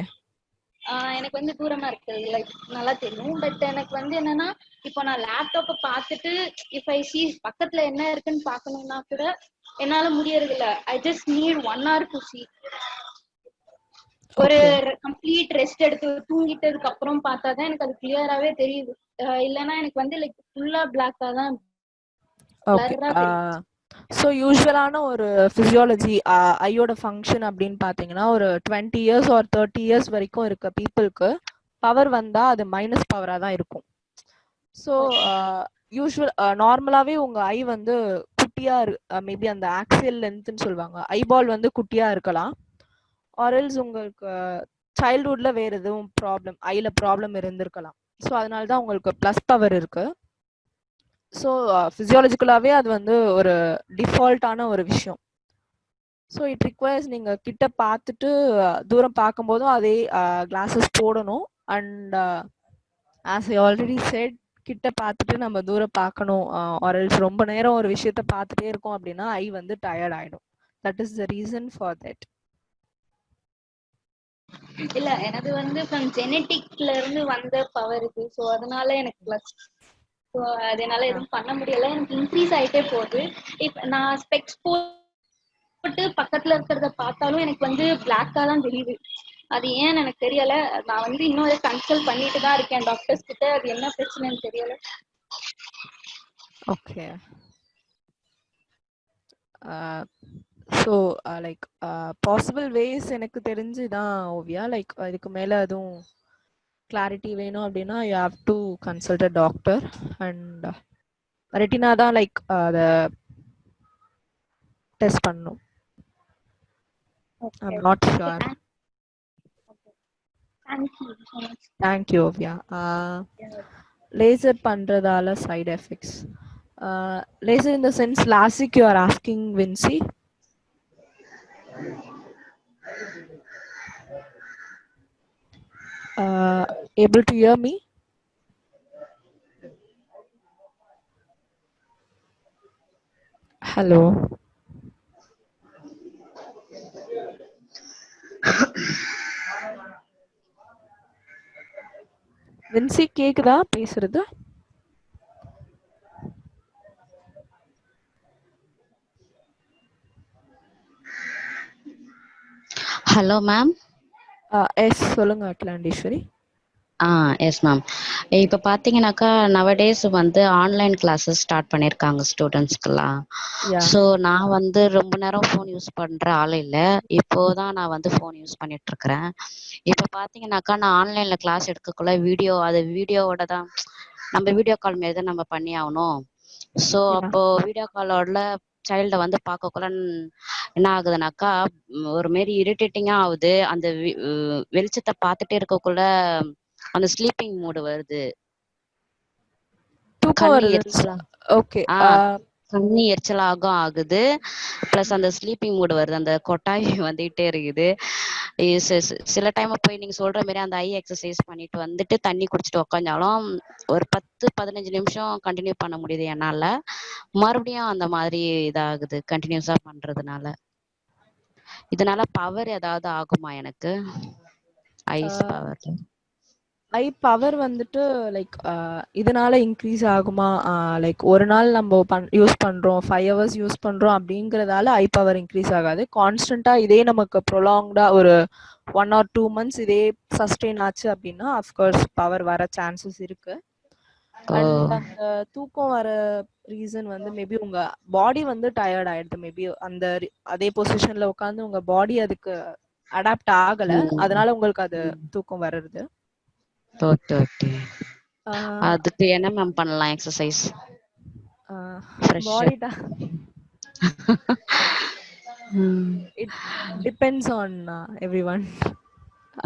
எனக்கு வந்து தூரமா இருக்கிறது லைக் நல்லா தெரியும். பட் எனக்கு வந்து என்னன்னா, இப்போ நான் லேப்டாப்பை பார்த்துட்டு இஃப் ஐ சி பக்கத்துல என்ன இருக்குன்னு பார்க்கணும்னா கூட என்னால முடியறது இல்ல. I just need 1 hour to C. ஒரு கம்ப்ளீட் ரெஸ்ட் எடுத்து தூங்கிட்டதுக்கு அப்புறம் பார்த்தாதான் எனக்கு அது கிளியராவே தெரியுது. இல்லைன்னா எனக்கு வந்து லைக் ஃபுல்லா பிளாக்கா தான். ஸோ யூஸ்வலான ஒரு ஃபிசியாலஜி ஐயோட ஃபங்க்ஷன் அப்படின்னு பார்த்தீங்கன்னா ஒரு 20 years or 30 years வரைக்கும் இருக்க பீப்புளுக்கு பவர் வந்தால் அது மைனஸ் பவராக தான் இருக்கும். ஸோ யூஸ்வல் நார்மலாகவே உங்கள் ஐ வந்து குட்டியாக மேபி அந்த ஆக்சியல் லென்த்னு சொல்லுவாங்க, ஐபால் வந்து குட்டியாக இருக்கலாம். ஆர்எல்ஸ் உங்களுக்கு சைல்ட்ஹுட்ல வேறு எதுவும் ப்ராப்ளம் ஐல ப்ராப்ளம் இருந்திருக்கலாம். ஸோ அதனால தான் உங்களுக்கு ப்ளஸ் பவர் இருக்குது. ஸோ ஃபிசியாலஜிக்கலாகவே அது வந்து ஒரு டிஃபால்ட்டான ஒரு விஷயம். ஸோ இட் ரிக்வயர்ஸ் நீங்கள் கிட்ட பார்த்துட்டு தூரம் பார்க்கும்போதும் அதே கிளாஸஸ் போடணும். And as I already set, கிட்ட பார்த்துட்டு நம்ம தூரம் பார்க்கணும். ஆர்எல்ஸ் ரொம்ப நேரம் ஒரு விஷயத்த பார்த்துட்டே இருக்கோம் அப்படின்னா ஐ வந்து டயர்ட் ஆகிடும். That is the reason for that. இல்ல எனக்கு வந்து ஃப்ரம் ஜெனடிக்ல இருந்து வந்த பவர் இருக்கு. ஸோ அதனால எனக்கு பிளஸ். ஸோ அதனால எதுவும் பண்ண முடியல. எனக்கு இன்க்ரீஸ் ஆகிட்டே போகுது. இப்போ நான் ஸ்பெக்ஸ் போட்டு பக்கத்துல இருக்கிறத பார்த்தாலும் எனக்கு வந்து பிளாக்கா தான் தெரியுது. அது ஏன்னு எனக்கு தெரியல. நான் வந்து இன்னொரு கன்சல்ட் பண்ணிட்டு தான் இருக்கேன் டாக்டர்ஸ் கிட்ட. அது என்ன பிரச்சனைன்னு தெரியல. Okay. So like possible ways எனக்கு தெரிஞ்சு தான் ஓவியா. லைக் இதுக்கு மேலே எதுவும் கிளாரிட்டி வேணும் அப்படின்னா you have to consult a doctor. And retina தான் லைக் அதை டெஸ்ட் பண்ணணும். I am not sure. Thank you Oviya. Laser பண்ணுறதால side effects, laser in the sense LASIK you are asking, Vincy? Able to hear me? Hello. Vincy கேக்குதா பேசுறது? Hello ma'am. S சொல்லுங்க Akilandeswari. Yes ma'am. இப்போ பார்த்தீங்கன்னாக்கா nowadays வந்து online classes start பண்ணியிருக்காங்க ஸ்டூடெண்ட்ஸ்க்கெல்லாம். So நான் வந்து ரொம்ப நேரம் ஃபோன் யூஸ் பண்ணுற ஆள் இல்லை. இப்போதான் நான் வந்து ஃபோன் யூஸ் பண்ணிட்டு இருக்கிறேன். இப்போ பார்த்தீங்கன்னாக்கா நான் ஆன்லைனில் கிளாஸ் எடுக்கக்குள்ள வீடியோவோட தான் நம்ம வீடியோ கால் மாரி தான் நம்ம பண்ணி ஆகணும். ஸோ அப்போ வீடியோ காலோட சைல்டை வந்து பார்க்கக்குள்ள என்ன ஆகுதுனாக்கா ஒரு மாரி இரிட்டேட்டிங்காக ஆகுது. அந்த வெளிச்சத்தை பார்த்துட்டே இருக்கக்குள்ள அந்த ஸ்லீப்பிங் மூடு வருது. கண்ணி எரிச்சலாக ஆகுது. பிளஸ் அந்த ஸ்லீப்பிங் மூடு வருது. அந்த கொட்டாய் வந்துகிட்டே இருக்குது. சில டைம் போய் நீங்க சொல்ற மாதிரி அந்த ஐ எக்ஸசைஸ் பண்ணிட்டு வந்துட்டு தண்ணி குடிச்சிட்டு உக்காந்தாலும் ஒரு 10-15 நிமிஷம் கண்டினியூ பண்ண முடியுது என்னால. மறுபடியும் அந்த மாதிரி இதாகுது கண்டினியூஸா பண்றதுனால. இதனால பவர் ஏதாவது ஆகுமா எனக்கு? ஐஸ் பவர் ஐ பவர் வந்துட்டு லைக் இதனால இன்க்ரீஸ் ஆகுமா? லைக் ஒரு நாள் நம்ம யூஸ் பண்றோம், 5 hours யூஸ் பண்றோம் அப்படிங்கறதால ஐ பவர் இன்க்ரீஸ் ஆகாது. கான்ஸ்டன்டா இதே நமக்கு ப்ரொலாங்டா ஒரு 1 or 2 months இதே சஸ்டெயின் ஆச்சு அப்படின்னா அஃப்கோர்ஸ் பவர் வர சான்சஸ் இருக்கு. அண்ட் அந்த தூக்கம் வர ரீசன் வந்து மேபி உங்க பாடி வந்து டயர்ட் ஆயிடுது. மேபி அந்த அதே பொசிஷன்ல உட்காந்து உங்க பாடி அதுக்கு அடாப்ட் ஆகல, அதனால உங்களுக்கு அது தூக்கம் வருது. அதுக்கு என்ன மேம் பண்ணலாம் exercise? Body it depends on everyone.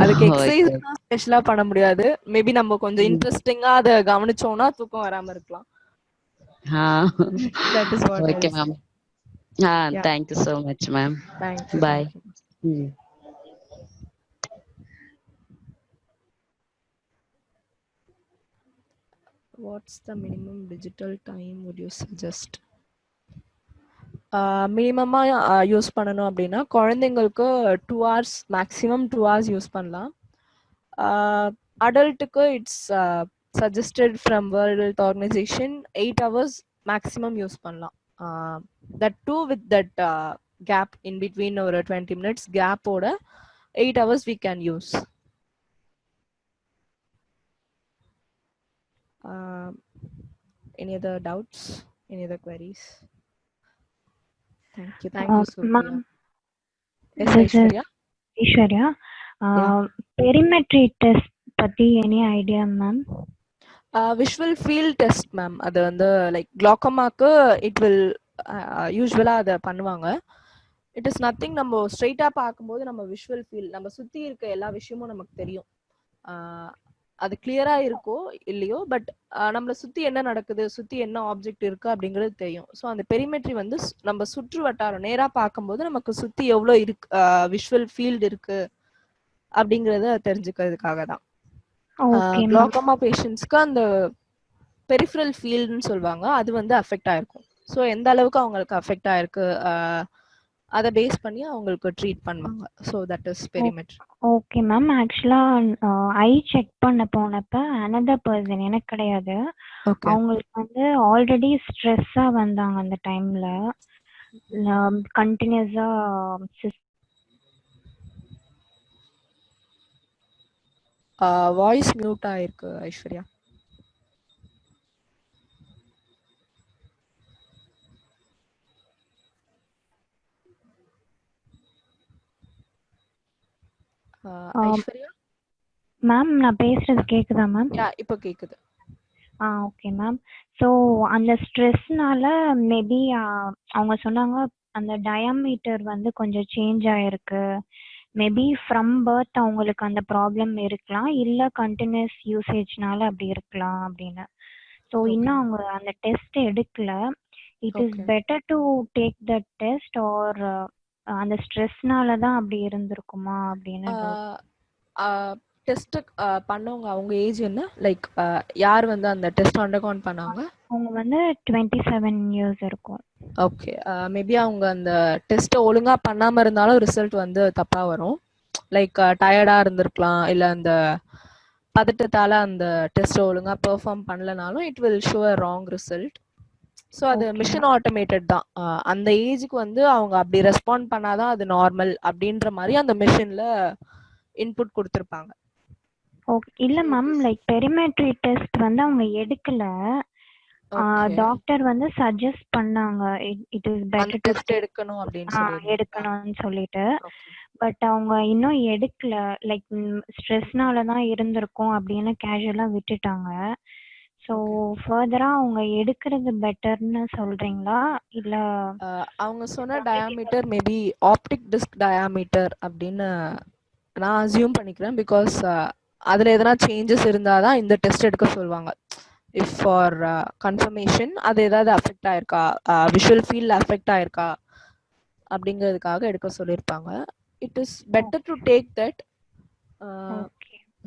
அதுக்கு எக்ஸசைஸ் ஸ்பெஷலா பண்ண முடியாது. மேபி நம்ம கொஞ்சம் இன்ட்ரெஸ்டிங்கா அத கவனிச்சோம்னா தூக்கம் வராம இருக்கலாம். That is what okay ma'am. Yeah. Thank you so much ma'am. Thank you. Bye. What's the minimum digital time would you suggest? மினிமமா யூஸ் பண்ணணும் அப்படின்னா குழந்தைங்களுக்கு 2 hours மேக்ஸிமம் 2 hours யூஸ் பண்ணலாம். அடல்ட்டுக்கு it's suggested from world health organisation 8 hours maximum use பண்ணலாம். That too with that gap in between ஒரு 20 minutes கேப்போட 8 hours we can use. Any other doubts? Any other queries? Thank you. Thank you, Sophia. Yes, Aishwarya. Aishwarya, perimetry test patti any idea ma'am? Visual field test ma'am. அது வந்து like glaucoma-க்கு it will usually அத பண்ணுவாங்க. It is nothing. நம்ம ஸ்ட்ரைட்டா பார்க்கும்போது நம்ம visual feel நம்ம சுத்தி இருக்க எல்லா விஷயமும் நமக்கு தெரியும். அது கிளியரா இருக்கோ இல்லையோ பட் நம்மளை சுத்தி என்ன நடக்குது சுத்தி என்ன ஆப்ஜெக்ட் இருக்கு அப்படிங்கிறது தெரியும். ஸோ அந்த பெரிமெட்ரி வந்து நம்ம சுற்று வட்டாரம் நேரா பார்க்கும்போது நமக்கு சுத்தி எவ்வளோ இருக்கு விஷுவல் ஃபீல்டு இருக்கு அப்படிங்கறத தெரிஞ்சுக்கிறதுக்காக தான். குளோகோமா பேஷண்ட்ஸ்க்கு அந்த பெரிஃபரல் ஃபீல்டுன்னு சொல்லுவாங்க, அது வந்து அஃபெக்ட் ஆயிருக்கும். ஸோ எந்த அளவுக்கு அவங்களுக்கு அஃபெக்ட் ஆயிருக்கு அதை பேஸ் பண்ணி அவங்களுக்கு ட்ரீட் பண்ணுவாங்க. So that is perimetry. Okay ma'am. ஆக்சுவலா ஐ செக் பண்ண போனப்ப அனதர் பர்சன் எனக்கு கிடையாது, அவங்களுக்கு வந்து ஆல்ரெடி ஸ்ட்ரெஸ்ஸா வந்தாங்க அந்த டைம்ல. கண்டினியூஸா வாய்ஸ் மியூட் ஆயிருக்கு ஐஸ்வர்யா. ஐஸ்வர்யா மேம் நான் பேசுறது கேக்குதா மேம்? இப்போ கேக்குது. Okay ma'am. ஸோ அந்த ஸ்ட்ரெஸ்னால மேபி அவங்க சொன்னாங்க அந்த டயாமீட்டர் வந்து கொஞ்சம் சேஞ்ச் ஆயிருக்கு, மேபி ஃப்ரம் பர்த் அவங்களுக்கு அந்த ப்ராப்ளம் இருக்கலாம், இல்லை கண்டினியூஸ் யூசேஜ்னால அப்படி இருக்கலாம் அப்படின்னு. ஸோ இன்னும் அவங்க அந்த டெஸ்ட் எடுக்கல. It is better to take the test or அந்த ஸ்ட்ரெஸ்னால தான் அப்படி இருந்திருக்குமா அப்படின்னு. டெஸ்ட் பண்ணவங்க அவங்க ஏஜ் என்ன, லைக் யார் வந்து அந்த டெஸ்ட் அண்டர்கவுண்ட் பண்ணாங்க? அவங்க வந்து 27 years இருக்கும். ஓகே, மேபி அவங்க அந்த டெஸ்ட் ஒழுங்கா பண்ணாம இருந்தாலும் ரிசல்ட் வந்து தப்பா வரும். லைக் டயர்டா இருந்திருக்கலாம், இல்ல அந்த பதட்டத்தால அந்த டெஸ்ட் ஒழுங்கா பெர்ஃபார்ம் பண்ணலனாலும் it will show a wrong result. So அது மிஷின் ஆட்டோமேட்டட் தான். அந்த ஏஜுக்கு வந்து அவங்க அப்படி ரெஸ்பாண்ட் பண்ணாதான் அது நார்மல் அப்படின்ற மாதிரி அந்த மிஷின்ல இன்புட் கொடுத்துருப்பாங்க. ஓகே. இல்ல மேம், லைக் பெரிமெட்ரி டெஸ்ட் வந்து அவங்க எடுக்கல, டாக்டர் வந்து சஜஸ்ட் பண்ணாங்க இட் இஸ் பெட்டர் டெஸ்ட் எடுக்கணும் அப்படின்னு எடுக்கணும்னு சொல்லிட்டு. பட் அவங்க இன்னும் எடுக்கல, லைக் ஸ்ட்ரெஸ்னால தான் இருந்திருக்கும் அப்படின்னு கேஷுவலா விட்டுட்டாங்க. ஸோ ஃபர்தரா அவங்க எடுக்கிறது பெட்டர்னு சொல்றீங்களா? இல்ல அவங்க சொன்ன diameter maybe optic disk diameter அப்படின்னு நான் அசியூம் பண்ணிக்கிறேன். பிகாஸ் அதுல எதனா சேஞ்சஸ் இருந்தாதான் இந்த டெஸ்ட் எடுக்க சொல்லுவாங்க. இஃப் ஃபார் கன்ஃபர்மேஷன் அது ஏதாவது அஃபெக்ட் ஆயிருக்கா, விஷுவல் ஃபீல்ட் அஃபெக்ட் ஆயிருக்கா அப்படிங்கிறதுக்காக எடுக்க சொல்லியிருப்பாங்க. It is better to take that.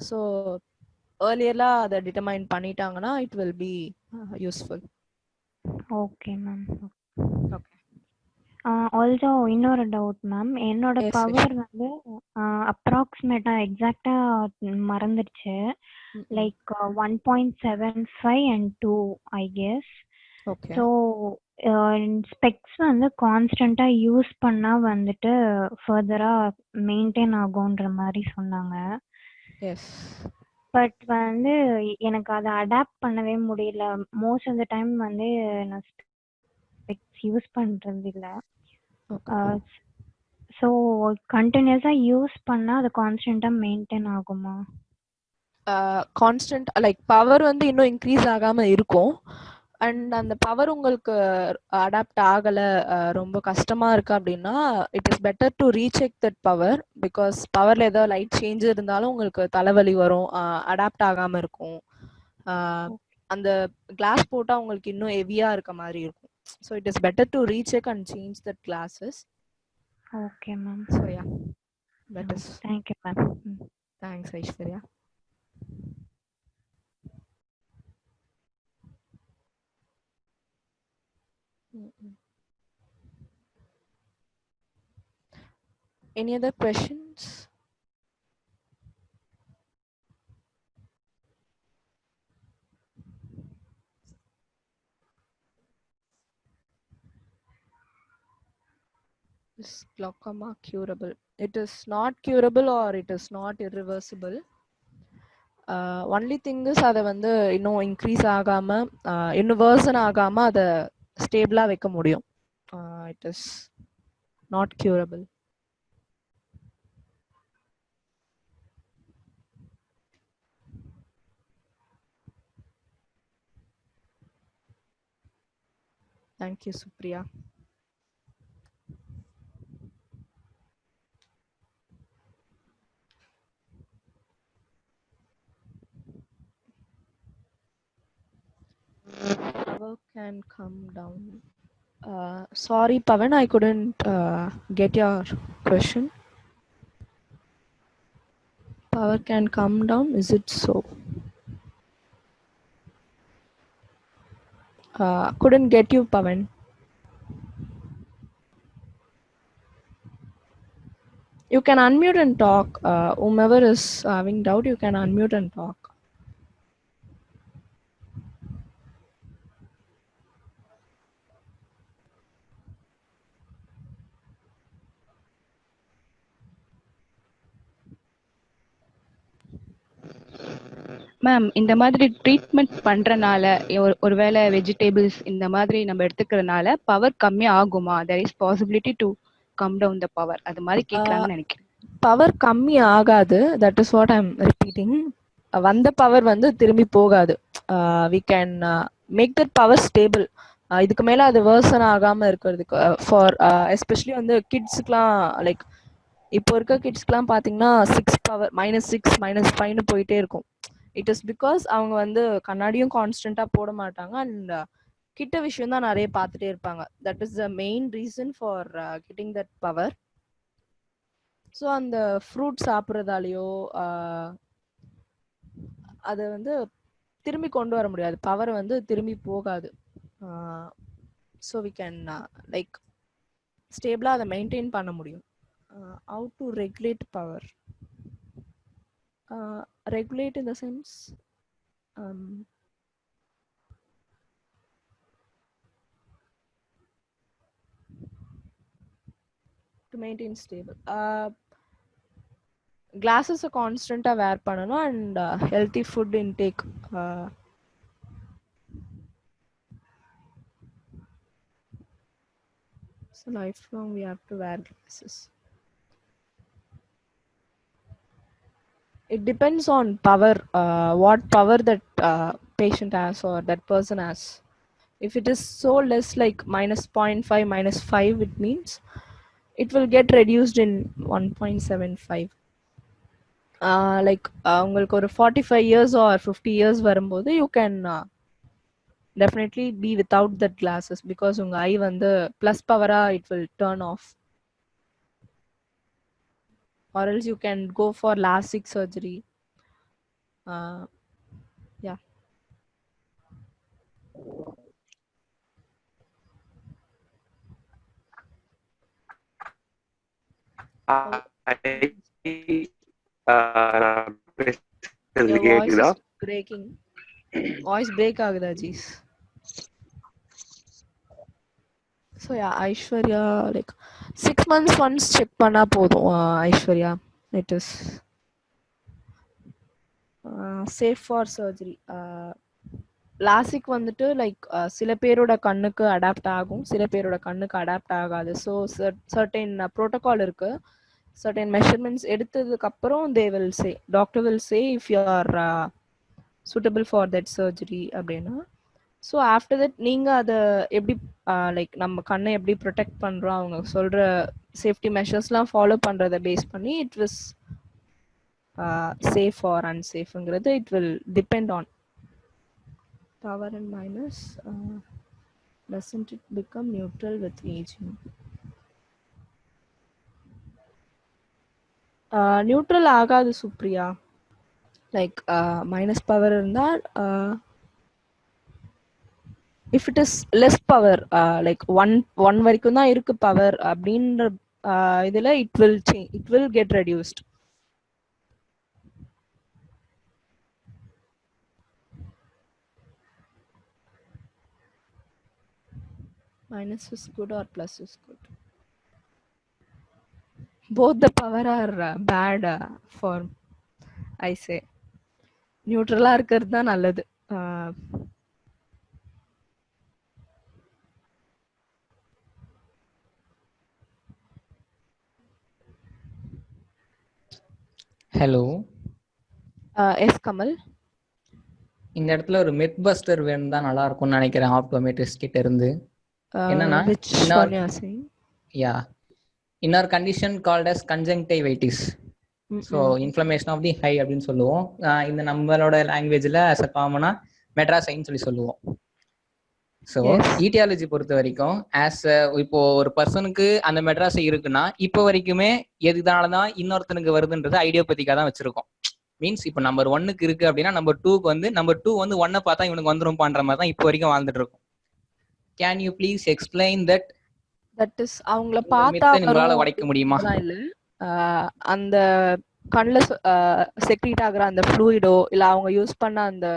So ஏர்லியரா அதை டிட்டர்மைன் பண்ணிட்டாங்கன்னா it will be useful. Okay ma'am. Okay. Also இன்னொரு டவுட் மேம், என்னோட பவர் வந்து அப்ராக்சிமேட்டா எக்ஸாக்டா மறந்துடுச்சு, like 1.75 and 2 I guess. So specs வந்து கான்ஸ்டன்டா யூஸ் பண்ணா வந்துட்டு ஃபர்தரா மெயின்டைன் ஆகும்ன்ற மாதிரி சொன்னாங்க. பட் வந்து எனக்கு அதை அடாப்ட் பண்ணவே முடியல. மோஸ்ட் ஆஃப் த டைம் வந்து நான் ஸ்பெக்ஸ் யூஸ் பண்றது இல்லை. ஸோ கண்டினியூஸா யூஸ் பண்ணா அது கான்ஸ்டன்டா மெயின்டைன் ஆகுமா? கான்ஸ்டன்ட் லைக் பவர் வந்து இன்னும் இன்க்ரீஸ் ஆகாம இருக்கும். அண்ட் அந்த பவர் உங்களுக்கு அடாப்ட் ஆகல, ரொம்ப கஷ்டமா இருக்கு அப்படின்னா it is better to recheck that power. Because பவர்ல ஏதோ லைட் சேஞ்ச் இருந்தாலும் உங்களுக்கு தலைவலி வரும், அடாப்ட் ஆகாம இருக்கும். அந்த கிளாஸ் போட்டா உங்களுக்கு இன்னும் ஹெவியா இருக்க மாதிரி இருக்கும். So it is better to recheck and change that classes. Okay ma'am. So yeah that is. Thank you ma'am. Thanks Aishwarya. Any other questions? Is glaucoma curable? It is not curable or it is not irreversible. Only thing is அதை வந்து இன்னும் increase ஆகாம இன்னும் version ஆகாம அதை ஸ்டேபிளா வைக்க முடியும். It is not curable. Thank you, Supriya. Power can come down. Sorry, Pavan, I couldn't get your question. Power can come down. Is it so? Couldn't get you, Pavan. You can unmute and talk. Whomever is having doubt, you can unmute and talk. Ma'am, இந்த மாதிரி treatment பண்றனால ஒருவேளை vegetables இந்த மாதிரி நம்ம எடுத்துக்கிறதுனால power கம்மி ஆகுமா? there is possibility to come down the power. அது மாதிரி கேக்குறாங்கன்னு நினைக்கிறேன். பவர் கம்மி ஆகாது. That is what I am repeating. வந்த பவர் வந்து திரும்பி போகாது. we can make that power stable. இதுக்கு மேல அது வேர்சன் ஆகாம இருக்கிறதுக்கு ஃபார் எஸ்பெஷலி வந்து கிட்ஸுக்குலாம் லைக் இப்போ இருக்க கிட்ஸ்க்குலாம் பார்த்தீங்கன்னா 6 பவர் -6 -5ன்னு போயிட்டே இருக்கும். இட் இஸ் பிகாஸ் அவங்க வந்து கண்ணாடியும் கான்ஸ்டன்டா போட மாட்டாங்க அண்ட் கிட்ட விஷயம் தான் நிறைய பார்த்துட்டே இருப்பாங்க. That is the main reason for getting that power. So அந்த ஃப்ரூட் சாப்பிட்றதாலேயோ அதை வந்து திரும்பி கொண்டு வர முடியாது. பவர் வந்து திரும்பி போகாது. ஸோ வி கேன் லைக் ஸ்டேபிளாக அதை மெயின்டைன் பண்ண முடியும். How to regulate power? Regulate in the sense to maintain stable. Glasses are constant wear பண்ணனும் and healthy food intake. So lifelong we have to wear glasses. It depends on power, what power that patient has or that person has. If it is so less like -0.5, -5, it means it will get reduced in 1.75. Like உங்களுக்கு ஒரு 45 years or 50 years வரும்போது you can definitely be without that glasses because உங்க eye வந்து plus power it will turn off. Or else you can go for LASIK surgery. Yeah. Your voice is breaking. Voice break ஆகுதா ஜீஸ்? So yeah, Aishwarya, like 6 months once check பண்ணா போதும். Aishwarya, it is safe for surgery. LASIK வந்துட்டு like சில பேரோட கண்ணுக்கு adapt ஆகும், சில பேரோட கண்ணுக்கு அடாப்ட் ஆகாது. ஸோ சர்டைன் ப்ரோட்டோகால் இருக்கு. certain measurements எடுத்ததுக்கு அப்புறம் they will say, doctor will say if you are suitable for that surgery அப்படின்னா. ஸோ ஆஃப்டர் தட் நீங்கள் அதை எப்படி லைக் நம்ம கண்ணை எப்படி ப்ரொடெக்ட் பண்ணுறோம் அவங்க சொல்கிற சேஃப்டி மெஷர்ஸ்லாம் ஃபாலோ பண்ணுறதை பேஸ் பண்ணி இட் வாஸ் சேஃப் ஆர் அன்சேஃப்ங்கிறது it will depend on power and minus. doesn't it become neutral with aging? Neutral ஆகாது சுப்ரியா. லைக் மைனஸ் பவர் இருந்தால் if it is less power like 1 வரைக்கும் தான் இருக்கு பவர் அப்படின்ற இதுல it will change, it will get reduced. minus is good or plus is good? Both the power are bad for I say. நியூட்ரலா இருக்கிறது தான் நல்லது. Hello. S Kamal. இந்த இடத்துல ஒரு மித் பஸ்டர் வேணும் தான் நல்லா இருக்கும்னு நினைக்கிறேன் ஆப்டோமெட்ரிஸ்ட் கிட்ட இருந்து. என்னன்னா இன்னொரு condition called as conjunctivitis. So inflammation of the eye அப்படின்னு சொல்லுவோம். இந்த நம்மளோட லாங்குவேஜில் அஸ் அ காமனா மெட்ராசைன்னு சொல்லுவோம். ஸோ ஈட்டியாலஜி பொறுத்த வரைக்கும் இப்போ ஒரு பர்சனுக்கு அந்த மெட்ராஸை இருக்குன்னா இப்போ வரைக்குமே எதுனாலதான் இன்னொருத்தனுக்கு வருதுன்றது ஐடியோபதிக்காக தான் வச்சிருக்கோம். மீன்ஸ் இப்போ நம்பர் 1க்கு இருக்கு அப்படின்னா நம்பர் 2க்கு வந்து நம்பர் 2 வந்து 1 பார்த்தா இவனுக்கு வந்துரும் பண்ற மாதிரி தான் இப்போ வரைக்கும் வாழ்ந்துட்டு இருக்கும். Can you please explain that? That is அவங்கள பார்த்தா உங்களால உடைக்க முடியுமா? இல்ல அந்த கண்ணுல செக்ரீட் ஆகுற அந்த ஃப்ளூயிடோ இல்ல அவங்க யூஸ் பண்ண அந்த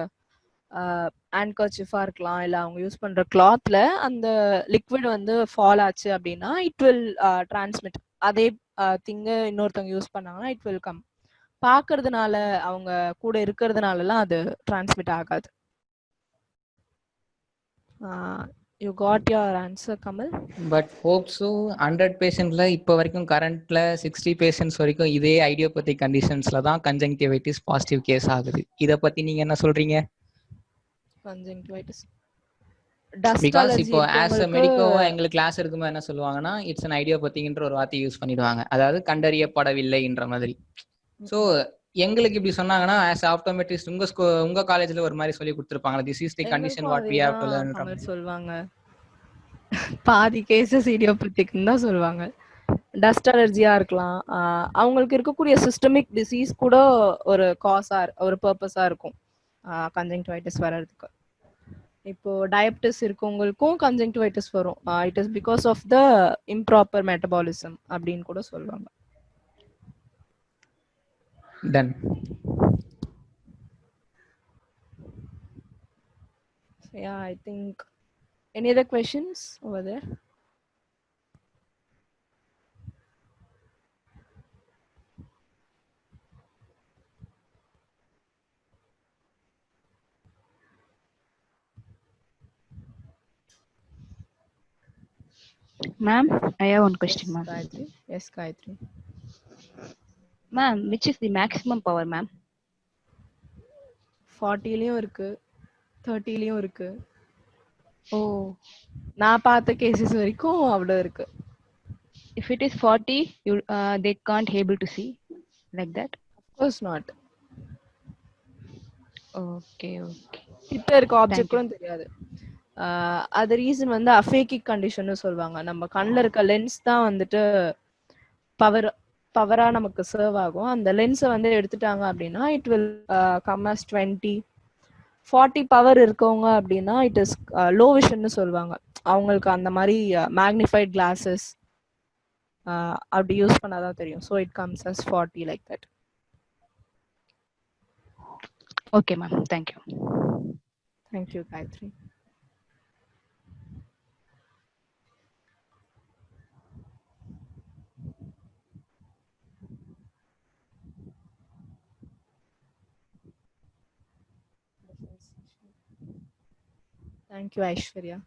ஹேண்ட்கர்ச்சிஃபா இருக்கலாம் இல்ல அவங்க யூஸ் பண்ற கிளாத்ல அந்த லிக்விட் வந்து ஃபால் ஆச்சு அப்படின்னா இட் வில் டிரான்ஸ்மிட். அதே திங்க இன்னொருத்தவங்க யூஸ் பண்ணாங்கன்னா இட் வில் கம். பாக்குறதுனால அவங்க கூட இருக்கிறதுனாலலாம் அது டிரான்ஸ்மிட் ஆகாது. You got your answer Kamal. But hope so 100 பேஷண்ட்ல இப்போ வரைக்கும் கரண்ட்ல 60 பேஷண்ட்ஸ் வரைக்கும் இதே ஐடியோபதிக் கண்டிஷன்ஸ்ல தான் கன்ஜங்டிவைட்டிஸ் பாசிட்டிவ் கேஸ் ஆகுது. இதை பத்தி நீங்க என்ன சொல்றீங்க? கன்ஜங்டிவைட்டிஸ் பிகாஸ் இப்போ ஆஸ் அ மெடிக்கோ எங்களுக்கு கிளாஸ் இருக்கும்போது என்ன சொல்லுவாங்கன்னா இட்ஸ் அன் ஐடியோபதிக்ன்ற ஒரு வார்த்தை யூஸ் பண்ணிடுவாங்க, அதாவது கண்டறியப்படவில்லைன்ற மாதிரி. ஸோ எங்களுக்கு இப்படி சொன்னாங்கன்னா ஆஸ் ஆப்டோமெட்ரிஸ்ட் உங்க காலேஜ்ல ஒரு மாதிரி சொல்லி கொடுத்துருப்பாங்க, this is the condition what we have to learn சொல்வாங்க. பாதி கேசஸ் இடியோபதிக்னு தான் சொல்லுவாங்க. டஸ்ட் அலர்ஜியா இருக்கலாம், அவங்களுக்கு இருக்கக்கூடிய சிஸ்டமிக் டிசீஸ் கூட ஒரு காஸா ஒரு பர்பஸா இருக்கும் கன்ஜங்டிவைட்டிஸ் வர்றதுக்கு. இப்போ டயபிட்டிஸ் இருக்கவங்களுக்கும் கன்ஜங்டிவைட்டிஸ் வரும். It is because of the improper metabolism அப்படின்னு கூட சொல்லுவாங்க. Done. So yeah, I think any other questions over there? Ma'am, I have one question, ma'am. Gayatri. Yes, Gayatri. Ma'am, which is the maximum power, ma'am? 40லயும் இருக்கு, 30லயும் இருக்கு. ஓ, நான் பார்த்த cases வரைக்கும் அவ்வளோ இருக்கு. if it is 40, they can't able to see like that? Of course not. Okay, okay. கிட்ட இருக்க object கூட தெரியாது. அது ரீசன் வந்து அஃபேக்கிக் கண்டிஷன் சொல்லுவாங்க. நம்ம கண்ணில் இருக்க லென்ஸ் தான் வந்துட்டு பவரா நமக்கு சர்வ் ஆகும். அந்த லென்ஸை வந்து எடுத்துட்டாங்க அப்படின்னா it will come as 20-40 power இருக்கவங்க அப்படின்னா இட் இஸ் லோ விஷன்னு சொல்லுவாங்க. அவங்களுக்கு அந்த மாதிரி மேக்னிஃபைட் கிளாஸஸ் அப்படி யூஸ் பண்ணாதான் தெரியும். So it comes as 40 like that. Okay, ma'am. Thank you. Thank you, Gayatri. Thank you, Aishwarya.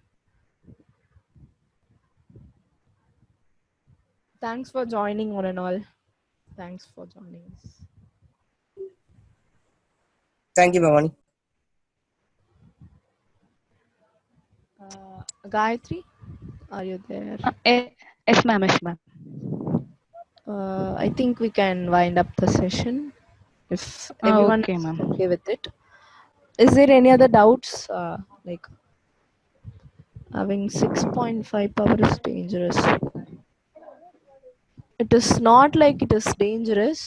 Thanks for joining one and all. Thanks for joining us. Thank you, Bhavani. Gayatri, are you there? Yes, ma'am. Yes, ma'am. I think we can wind up the session if everyone Okay, is ma'am. okay with it. Is there any other doubts? Like having 6.5 power is dangerous. It is not like it is dangerous.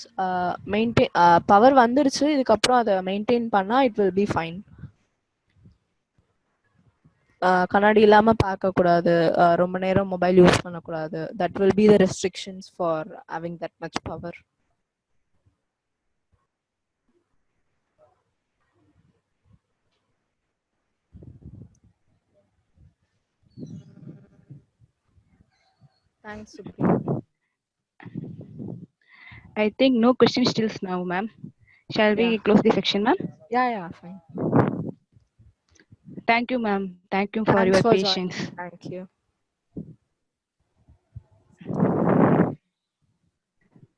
Maintain power வந்துருச்சு, இதுக்கப்புறம் அதை maintain பண்ணா it will be fine. கண்ணாடி இல்லாம பார்க்க கூடாது, ரொம்ப நேரம் மொபைல் யூஸ் பண்ணக்கூடாது. That will be the restrictions for having that much power. Thanks, Supreme. I think no questions still now, ma'am. Shall we close the section, ma'am? Yeah, fine. Thank you, ma'am. Thank you for Thanks your for patience. joining. Thank you.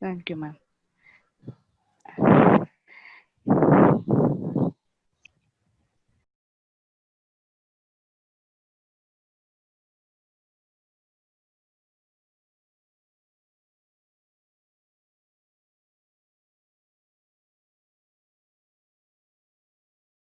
Thank you, ma'am.